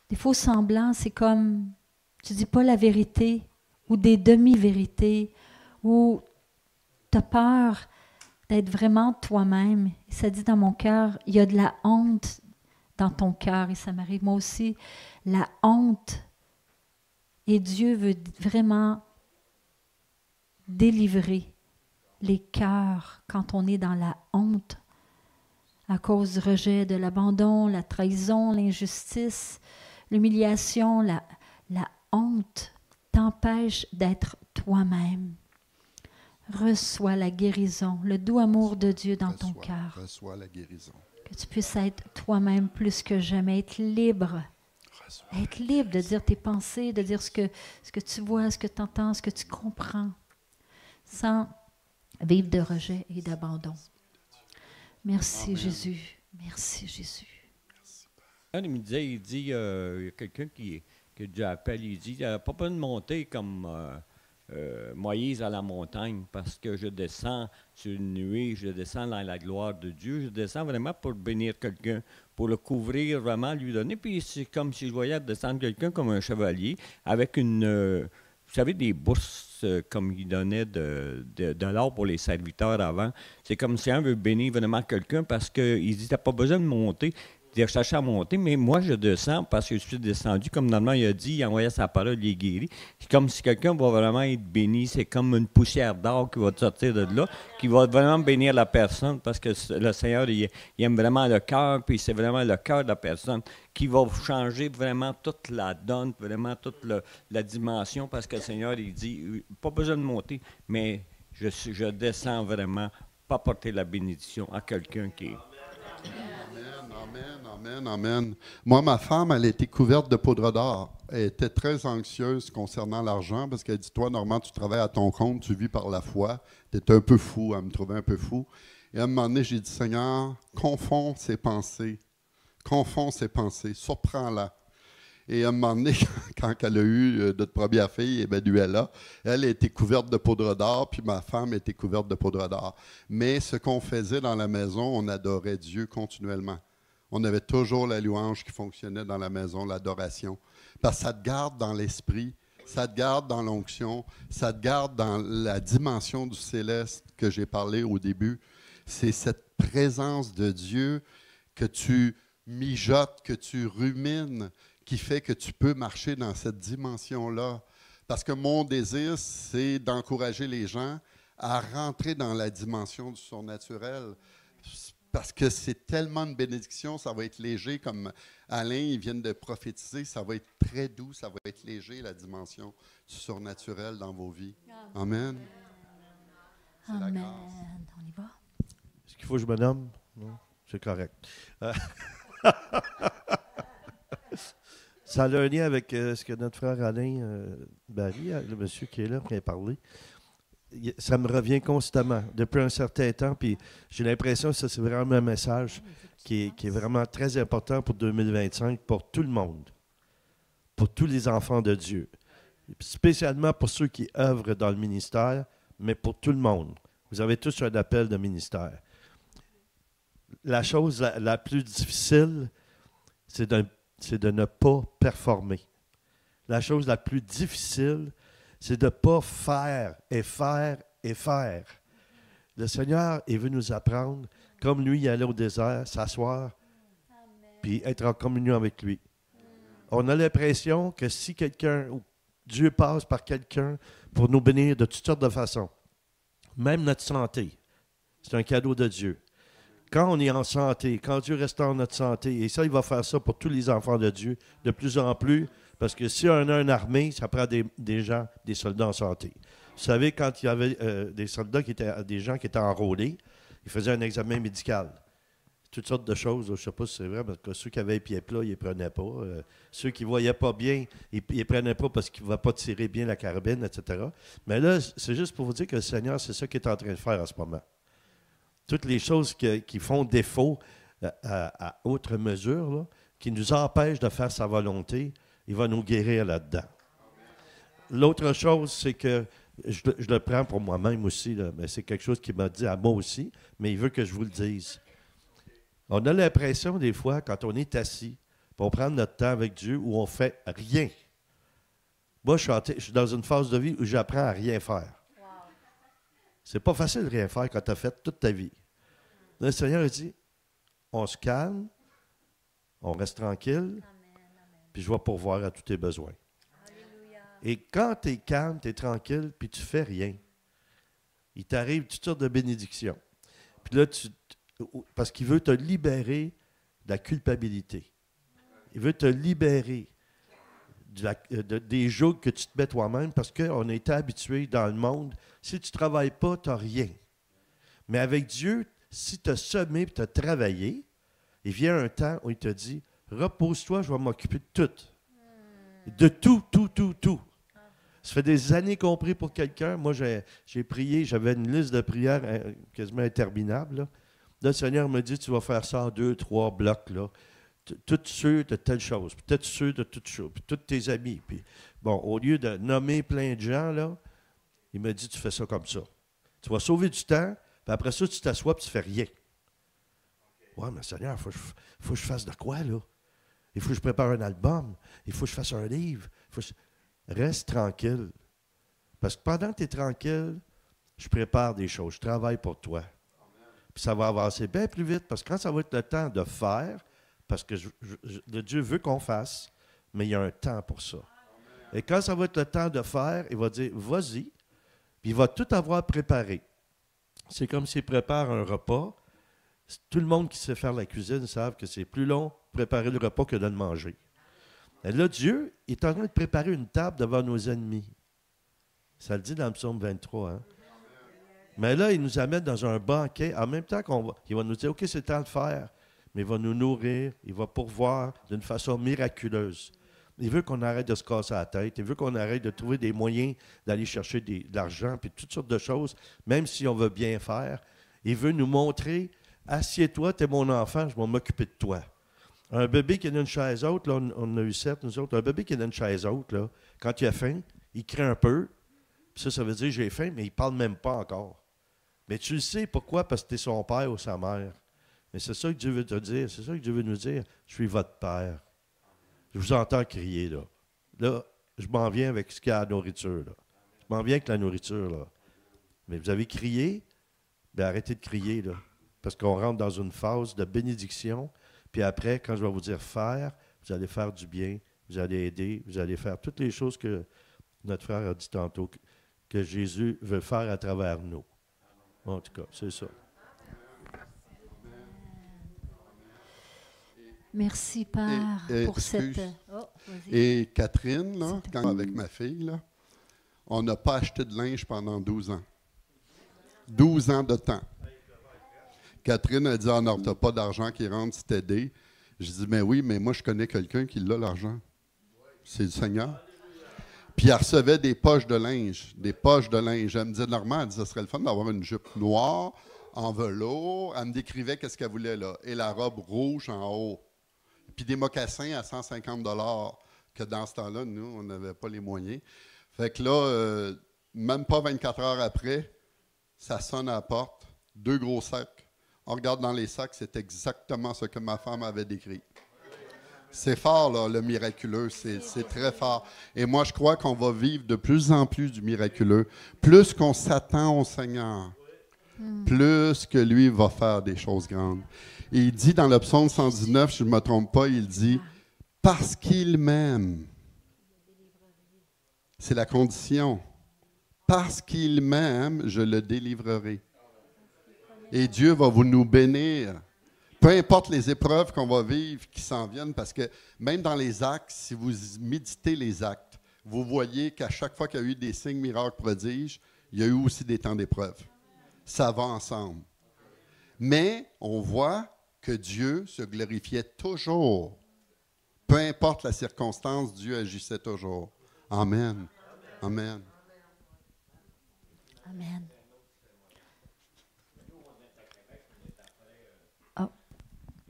Des faux semblants, c'est comme tu dis pas la vérité ou des demi-vérités ou tu as peur d'être vraiment toi-même. Et ça dit dans mon cœur, il y a de la honte dans ton cœur et ça m'arrive moi aussi, la honte. Et Dieu veut vraiment délivrer les cœurs quand on est dans la honte à cause du rejet, de l'abandon, la trahison, l'injustice, l'humiliation, la honte t'empêche d'être toi-même. Reçois la guérison, le doux amour de Dieu dans ton cœur. Reçois la guérison. Que tu puisses être toi-même plus que jamais, être libre. Être libre de dire tes pensées, de dire ce que tu vois, ce que tu entends, ce que tu comprends, sans vivre de rejet et d'abandon. Merci, Amen. Jésus. Merci, Jésus. Il me disait, il y a quelqu'un qui déjà appelle, il dit, pas besoin de monter comme Moïse à la montagne, parce que je descends sur une nuée, je descends dans la gloire de Dieu, je descends vraiment pour bénir quelqu'un, pour le couvrir vraiment, lui donner. Puis c'est comme si je voyais descendre quelqu'un comme un chevalier, avec une... vous savez, des bourses comme il donnait de l'or pour les serviteurs avant. C'est comme si un veut bénir vraiment quelqu'un parce qu'il dit, tu n'as pas besoin de monter, de chercher à monter, mais moi je descends parce que je suis descendu, comme normalement il a dit, il envoyait sa parole, il est guéri. C'est comme si quelqu'un va vraiment être béni, c'est comme une poussière d'or qui va sortir de là, qui va vraiment bénir la personne parce que le Seigneur, il aime vraiment le cœur, puis c'est vraiment le cœur de la personne qui va changer vraiment toute la donne, vraiment toute la dimension, parce que le Seigneur, il dit, pas besoin de monter, mais je descends vraiment pas porter la bénédiction à quelqu'un qui est... Amen. Moi, ma femme, elle était couverte de poudre d'or. Elle était très anxieuse concernant l'argent parce qu'elle dit, toi, Normand, tu travailles à ton compte, tu vis par la foi. Tu es un peu fou. Elle me trouvait un peu fou. Et à un moment donné, j'ai dit, Seigneur, confonds ses pensées. Surprends-la. Et à un moment donné, quand elle a eu notre première fille, Emmanuela, elle était couverte de poudre d'or, puis ma femme était couverte de poudre d'or. Mais ce qu'on faisait dans la maison, on adorait Dieu continuellement. On avait toujours la louange qui fonctionnait dans la maison, l'adoration. Parce que ça te garde dans l'esprit, ça te garde dans l'onction, ça te garde dans la dimension du céleste que j'ai parlé au début. C'est cette présence de Dieu que tu mijotes, que tu rumines, qui fait que tu peux marcher dans cette dimension-là. Parce que mon désir, c'est d'encourager les gens à rentrer dans la dimension du surnaturel. Parce que c'est tellement de bénédiction, ça va être léger, comme Alain, ils viennent de prophétiser, ça va être très doux, ça va être léger, la dimension du surnaturel dans vos vies. Amen. Amen. On y va? Est-ce qu'il faut que je me nomme? Non, c'est correct. Ça a un lien avec ce que notre frère Alain Barry, le monsieur qui est là, qui a parlé. Ça me revient constamment depuis un certain temps, puis j'ai l'impression que ça, c'est vraiment un message qui est vraiment très important pour 2025, pour tout le monde, pour tous les enfants de Dieu, spécialement pour ceux qui œuvrent dans le ministère, mais pour tout le monde. Vous avez tous un appel de ministère. La chose la plus difficile, c'est de ne pas performer. La chose la plus difficile, c'est de ne pas faire et faire et faire. Le Seigneur, il veut nous apprendre, comme lui, il allait au désert, s'asseoir, puis être en communion avec lui. On a l'impression que si Dieu passe par quelqu'un pour nous bénir de toutes sortes de façons, même notre santé, c'est un cadeau de Dieu. Quand on est en santé, quand Dieu restaure notre santé, et ça, il va faire ça pour tous les enfants de Dieu, de plus en plus, parce que si on a une armée, ça prend des gens, des soldats en santé. Vous savez, quand il y avait des gens qui étaient enrôlés, ils faisaient un examen médical. Toutes sortes de choses, je ne sais pas si c'est vrai, parce que ceux qui avaient les pieds plats, ils ne les prenaient pas. Ceux qui ne voyaient pas bien, ils ne les prenaient pas parce qu'ils ne pouvaient pas tirer bien la carabine, etc. Mais là, c'est juste pour vous dire que le Seigneur, c'est ça qu'il est en train de faire en ce moment. Toutes les choses qui font défaut à autre mesure, là, qui nous empêchent de faire sa volonté, il va nous guérir là-dedans. L'autre chose, c'est que je le prends pour moi-même aussi, là, mais c'est quelque chose qu'il m'a dit à moi aussi, mais il veut que je vous le dise. On a l'impression des fois, quand on est assis, pour prendre notre temps avec Dieu, où on ne fait rien. Moi, je suis dans une phase de vie où j'apprends à rien faire. C'est pas facile de rien faire quand tu as fait toute ta vie. Le Seigneur a dit, on se calme, on reste tranquille, puis je vais pourvoir à tous tes besoins. Alléluia. Et quand tu es calme, tu es tranquille, puis tu fais rien, il t'arrive toutes sortes de bénédictions. Puis là, parce qu'il veut te libérer de la culpabilité. Il veut te libérer des jougs que tu te mets toi-même, parce qu'on a été habitué dans le monde, si tu ne travailles pas, tu n'as rien. Mais avec Dieu, si tu as semé et tu as travaillé, il vient un temps où il te dit, repose-toi, je vais m'occuper de tout. De tout, tout, tout, tout. Ça fait des années qu'on prie pour quelqu'un. Moi, j'ai prié, j'avais une liste de prières quasiment interminable. Là, le Seigneur me dit, tu vas faire ça en 2, 3 blocs, là. Tout sûr de telle chose, peut-être sûr de toute chose, puis tous tes amis. Puis, bon, au lieu de nommer plein de gens, là, il m'a dit, tu fais ça comme ça. Tu vas sauver du temps, puis après ça, tu t'assois et tu ne fais rien. Ouais, mais Seigneur, il faut que je fasse de quoi, là? Il faut que je prépare un album. Il faut que je fasse un livre. Reste tranquille. Parce que pendant que tu es tranquille, je prépare des choses. Je travaille pour toi. Puis ça va avancer bien plus vite, parce que quand ça va être le temps de faire, parce que Dieu veut qu'on fasse, mais il y a un temps pour ça. Et quand ça va être le temps de faire, il va dire, vas-y, puis il va tout avoir préparé. C'est comme s'il prépare un repas. Tout le monde qui sait faire la cuisine savent que c'est plus long de préparer le repas que de le manger. Et là, Dieu est en train de préparer une table devant nos ennemis. Ça le dit dans le psaume 23. Hein? Mais là, il nous amène dans un banquet. En même temps qu'il va nous dire, OK, c'est le temps de faire. Mais il va nous nourrir, il va pourvoir d'une façon miraculeuse. Il veut qu'on arrête de se casser la tête. Il veut qu'on arrête de trouver des moyens d'aller chercher de l'argent puis toutes sortes de choses, même si on veut bien faire. Il veut nous montrer, assieds-toi, t'es mon enfant, je vais m'occuper de toi. Un bébé qui est dans une chaise haute, là, on a eu 7, nous autres, un bébé qui est dans une chaise haute, là, quand il a faim, il crie un peu. Puis ça veut dire j'ai faim, mais il ne parle même pas encore. Mais tu le sais pourquoi? Parce que tu es son père ou sa mère. Mais c'est ça que Dieu veut te dire, c'est ça que Dieu veut nous dire. Je suis votre père. Je vous entends crier, là. Là, je m'en viens avec ce qu'il y a à la nourriture, là. Je m'en viens avec la nourriture, là. Mais vous avez crié, bien arrêtez de crier, là. Parce qu'on rentre dans une phase de bénédiction. Puis après, quand je vais vous dire faire, vous allez faire du bien, vous allez aider, vous allez faire toutes les choses que notre frère a dit tantôt, que Jésus veut faire à travers nous. En tout cas, c'est ça. Merci, Père, pour cette... Oh, et Catherine, là, quand avec ma fille, là, on n'a pas acheté de linge pendant 12 ans. 12 ans de temps. Catherine a dit, « Ah non, tu n'as pas d'argent qui rentre, c'est t'aider. » Je dis, « Mais oui, mais moi, je connais quelqu'un qui l'a, l'argent. C'est le Seigneur. » Puis elle recevait des poches de linge, des poches de linge. Elle me disait, Normand, elle dit, « Ça serait le fun d'avoir une jupe noire, en velours. » Elle me décrivait qu'est-ce qu'elle voulait, là. Et la robe rouge en haut. Puis des mocassins à 150 $, que dans ce temps-là, nous, on n'avait pas les moyens. Fait que là, même pas 24 heures après, ça sonne à la porte, 2 gros sacs. On regarde dans les sacs, c'est exactement ce que ma femme avait décrit. C'est fort, là, le miraculeux, c'est très fort. Et moi, je crois qu'on va vivre de plus en plus du miraculeux. Plus qu'on s'attend au Seigneur, plus que lui va faire des choses grandes. Et il dit dans le psaume 119, si je ne me trompe pas, il dit « Parce qu'il m'aime ». C'est la condition. « Parce qu'il m'aime, je le délivrerai ». Et Dieu va vous nous bénir. Peu importe les épreuves qu'on va vivre, qui s'en viennent, parce que même dans les actes, si vous méditez les actes, vous voyez qu'à chaque fois qu'il y a eu des signes, miracles, prodiges, il y a eu aussi des temps d'épreuve. Ça va ensemble. Mais on voit que Dieu se glorifiait toujours. Peu importe la circonstance, Dieu agissait toujours. Amen. Amen. Amen.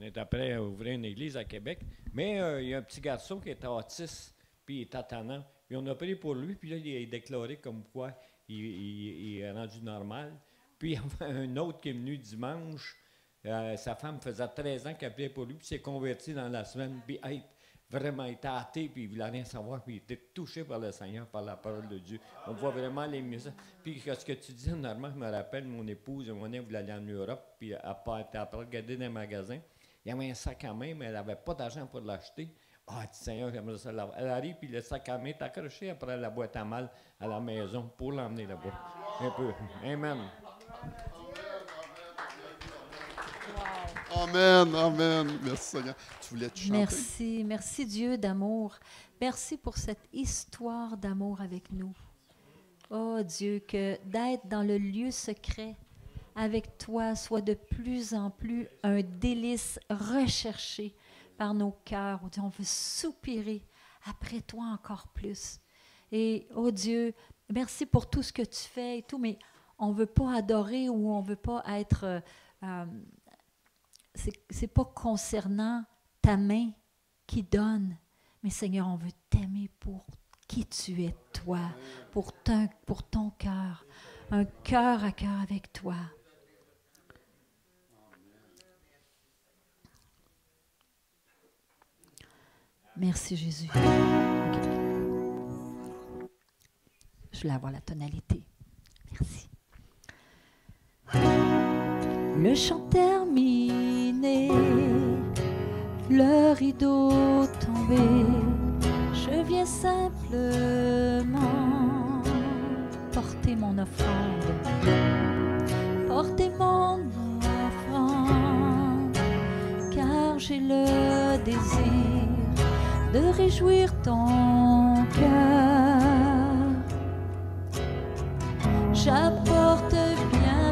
On est après à ouvrir une église à Québec. Mais il y a un petit garçon qui est autiste, puis il est attendant. Puis on a prié pour lui, puis là, il est déclaré comme quoi il est rendu normal. Puis il y a un autre qui est venu dimanche. Sa femme faisait 13 ans qu'elle priait pour lui, puis s'est converti dans la semaine. Puis vraiment, il était athée, puis il voulait rien savoir, puis il était touché par le Seigneur, par la parole de Dieu. On voit vraiment les messages. Puis ce que tu dis, normalement, je me rappelle, mon épouse, on voulait aller en Europe, puis elle a regardé dans les magasins. Il y avait un sac à main, mais elle n'avait pas d'argent pour l'acheter. Ah, dit Seigneur, j'aimerais ça l'avoir. Elle arrive, puis le sac à main est accroché après la boîte à mal à la maison pour l'emmener là-bas. Un peu. Amen. Amen, amen. Merci Seigneur. Tu voulais te chanter? Merci Dieu d'amour. Merci pour cette histoire d'amour avec nous. Oh Dieu, que d'être dans le lieu secret avec toi soit de plus en plus un délice recherché par nos cœurs. Oh Dieu, on veut soupirer après toi encore plus. Et oh Dieu, merci pour tout ce que tu fais et tout, mais on ne veut pas adorer ou on ne veut pas être... c'est pas concernant ta main qui donne, mais Seigneur, on veut t'aimer pour qui tu es, toi, pour ton cœur, un cœur à cœur avec toi. Merci Jésus. Okay. Je voulais avoir la tonalité. Merci. Le chant terminé, le rideau tombé, je viens simplement porter mon offrande, car j'ai le désir de réjouir ton cœur. J'apporte bien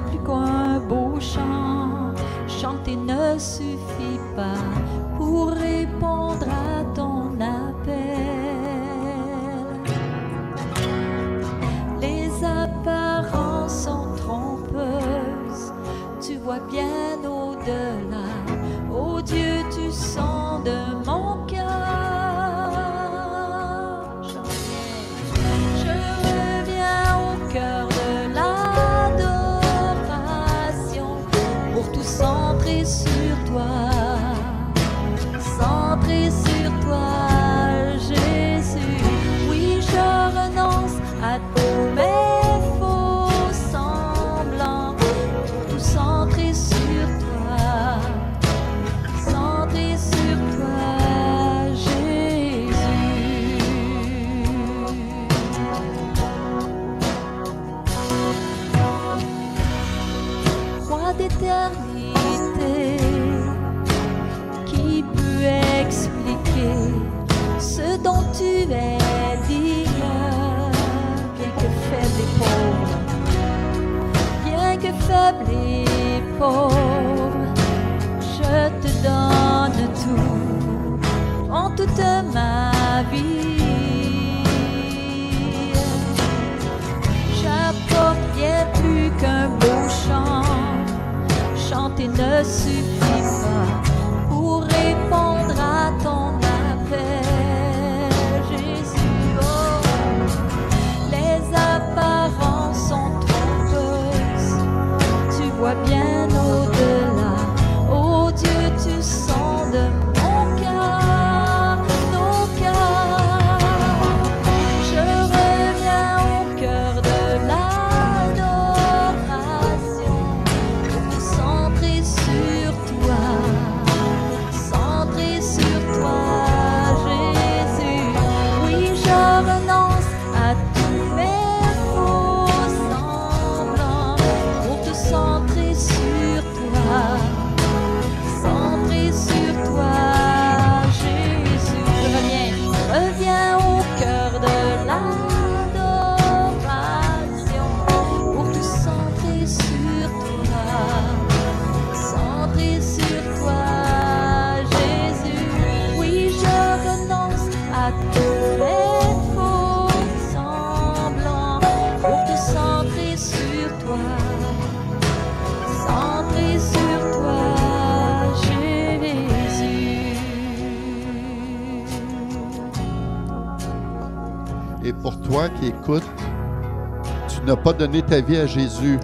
me suffit pas pour répondre à ton appel, Jésus. Oh, les apparences sont trompeuses, tu vois bien au-delà. Oh Dieu, tu sondes mon cœur, nos cœurs. Je reviens au cœur de l'adoration, pour centrer sur toi, centrer sur toi, Jésus. Oui, je renonce à tous mes faux semblants pour te centrer sur toi, centrer sur toi, Jésus. Reviens au cœur de l'adoration pour te centrer sur toi, centrer sur toi, Jésus. Oui, je renonce à tous les faux semblants pour te centrer sur toi, centrer sur toi, Jésus. Et pour toi qui écoutes, tu n'as pas donné ta vie à Jésus,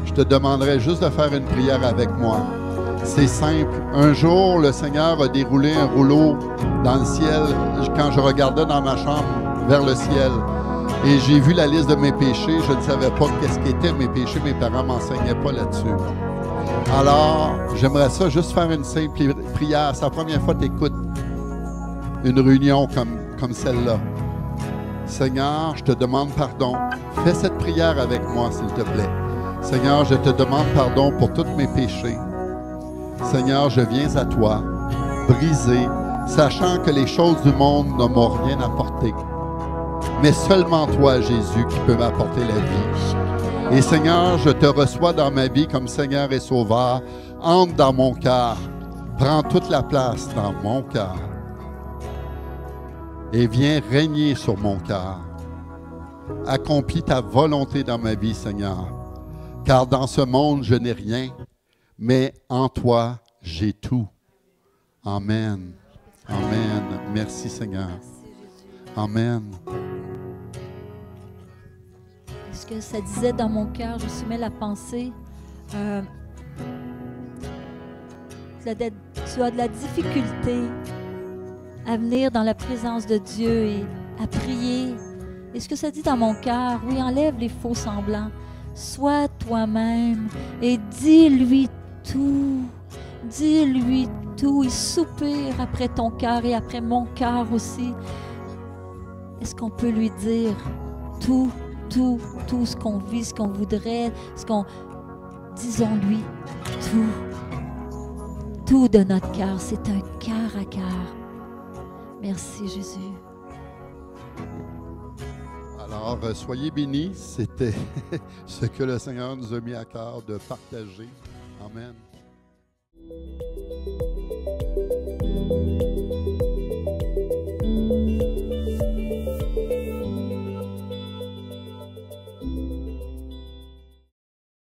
je te demanderais juste de faire une prière avec moi. C'est simple. Un jour, le Seigneur a déroulé un rouleau dans le ciel quand je regardais dans ma chambre vers le ciel. Et j'ai vu la liste de mes péchés. Je ne savais pas qu'est-ce qu'étaient mes péchés. Mes parents ne m'enseignaient pas là-dessus. Alors, j'aimerais ça juste faire une simple prière. C'est la première fois que tu écoutes une réunion comme celle-là. Seigneur, je te demande pardon. Fais cette prière avec moi, s'il te plaît. Seigneur, je te demande pardon pour tous mes péchés. Seigneur, je viens à toi, brisé, sachant que les choses du monde ne m'ont rien apporté. Mais seulement toi, Jésus, qui peux m'apporter la vie. Et Seigneur, je te reçois dans ma vie comme Seigneur et Sauveur. Entre dans mon cœur. Prends toute la place dans mon cœur. Et viens régner sur mon cœur. Accomplis ta volonté dans ma vie, Seigneur. Car dans ce monde, je n'ai rien, mais en toi, j'ai tout. Amen. Amen. Merci, Seigneur. Amen. Ce que ça disait dans mon cœur, je soumets la pensée. Tu as de la difficulté à venir dans la présence de Dieu et à prier. Et ce que ça dit dans mon cœur, oui, enlève les faux semblants. Sois toi-même et dis-lui tout. Dis-lui tout. Il soupire après ton cœur et après mon cœur aussi. Est-ce qu'on peut lui dire tout ce qu'on vit, ce qu'on voudrait, disons-lui tout de notre cœur. C'est un cœur à cœur. Merci, Jésus. Alors, soyez bénis. C'était ce que le Seigneur nous a mis à cœur de partager. Amen.